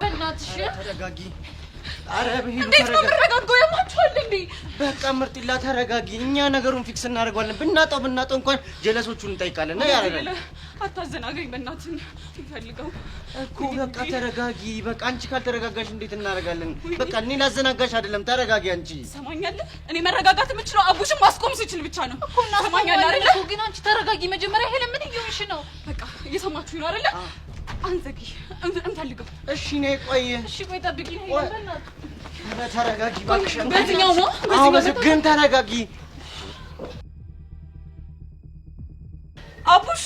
በእናትሽ ተረጋጊ። ኧረ በሄዱ እንዴት ነው የምረጋጋው? ያማችኋል እንዴ? በቃ ምርጢላ ተረጋጊ። እኛ ነገሩን ፊክስ እናደርገዋለን። ብናጣው እንኳን ጀለሶቹን እንጠይቃለን። ነው ያረጋል። አታዘናገኝ በእናትህ ፈልገው እኮ በቃ ተረጋጊ። በቃ አንቺ ካልተረጋጋሽ እንዴት እናደርጋለን? በቃ እኔ ላዘናጋሽ አይደለም። ተረጋጊ አንቺ። ሰማኛለህ? እኔ መረጋጋት የምችለው አቡሽን ማስቆም ስችል ብቻ ነው እኮ። እና ሰማኛለህ አይደል? ግን አንቺ ተረጋጊ መጀመሪያ። ይሄ ለምን እየሆንሽ ነው? በቃ እየሰማችሁ ነው አይደል? አንዘጊ እንፈልገው። እሺ ነይ ቆይ። እሺ ቆይ ጠብቂኝ። ተረጋጊ እባክሽ። በዚህኛው ነው? በዚህ ግን ተረጋጊ። አቡሽ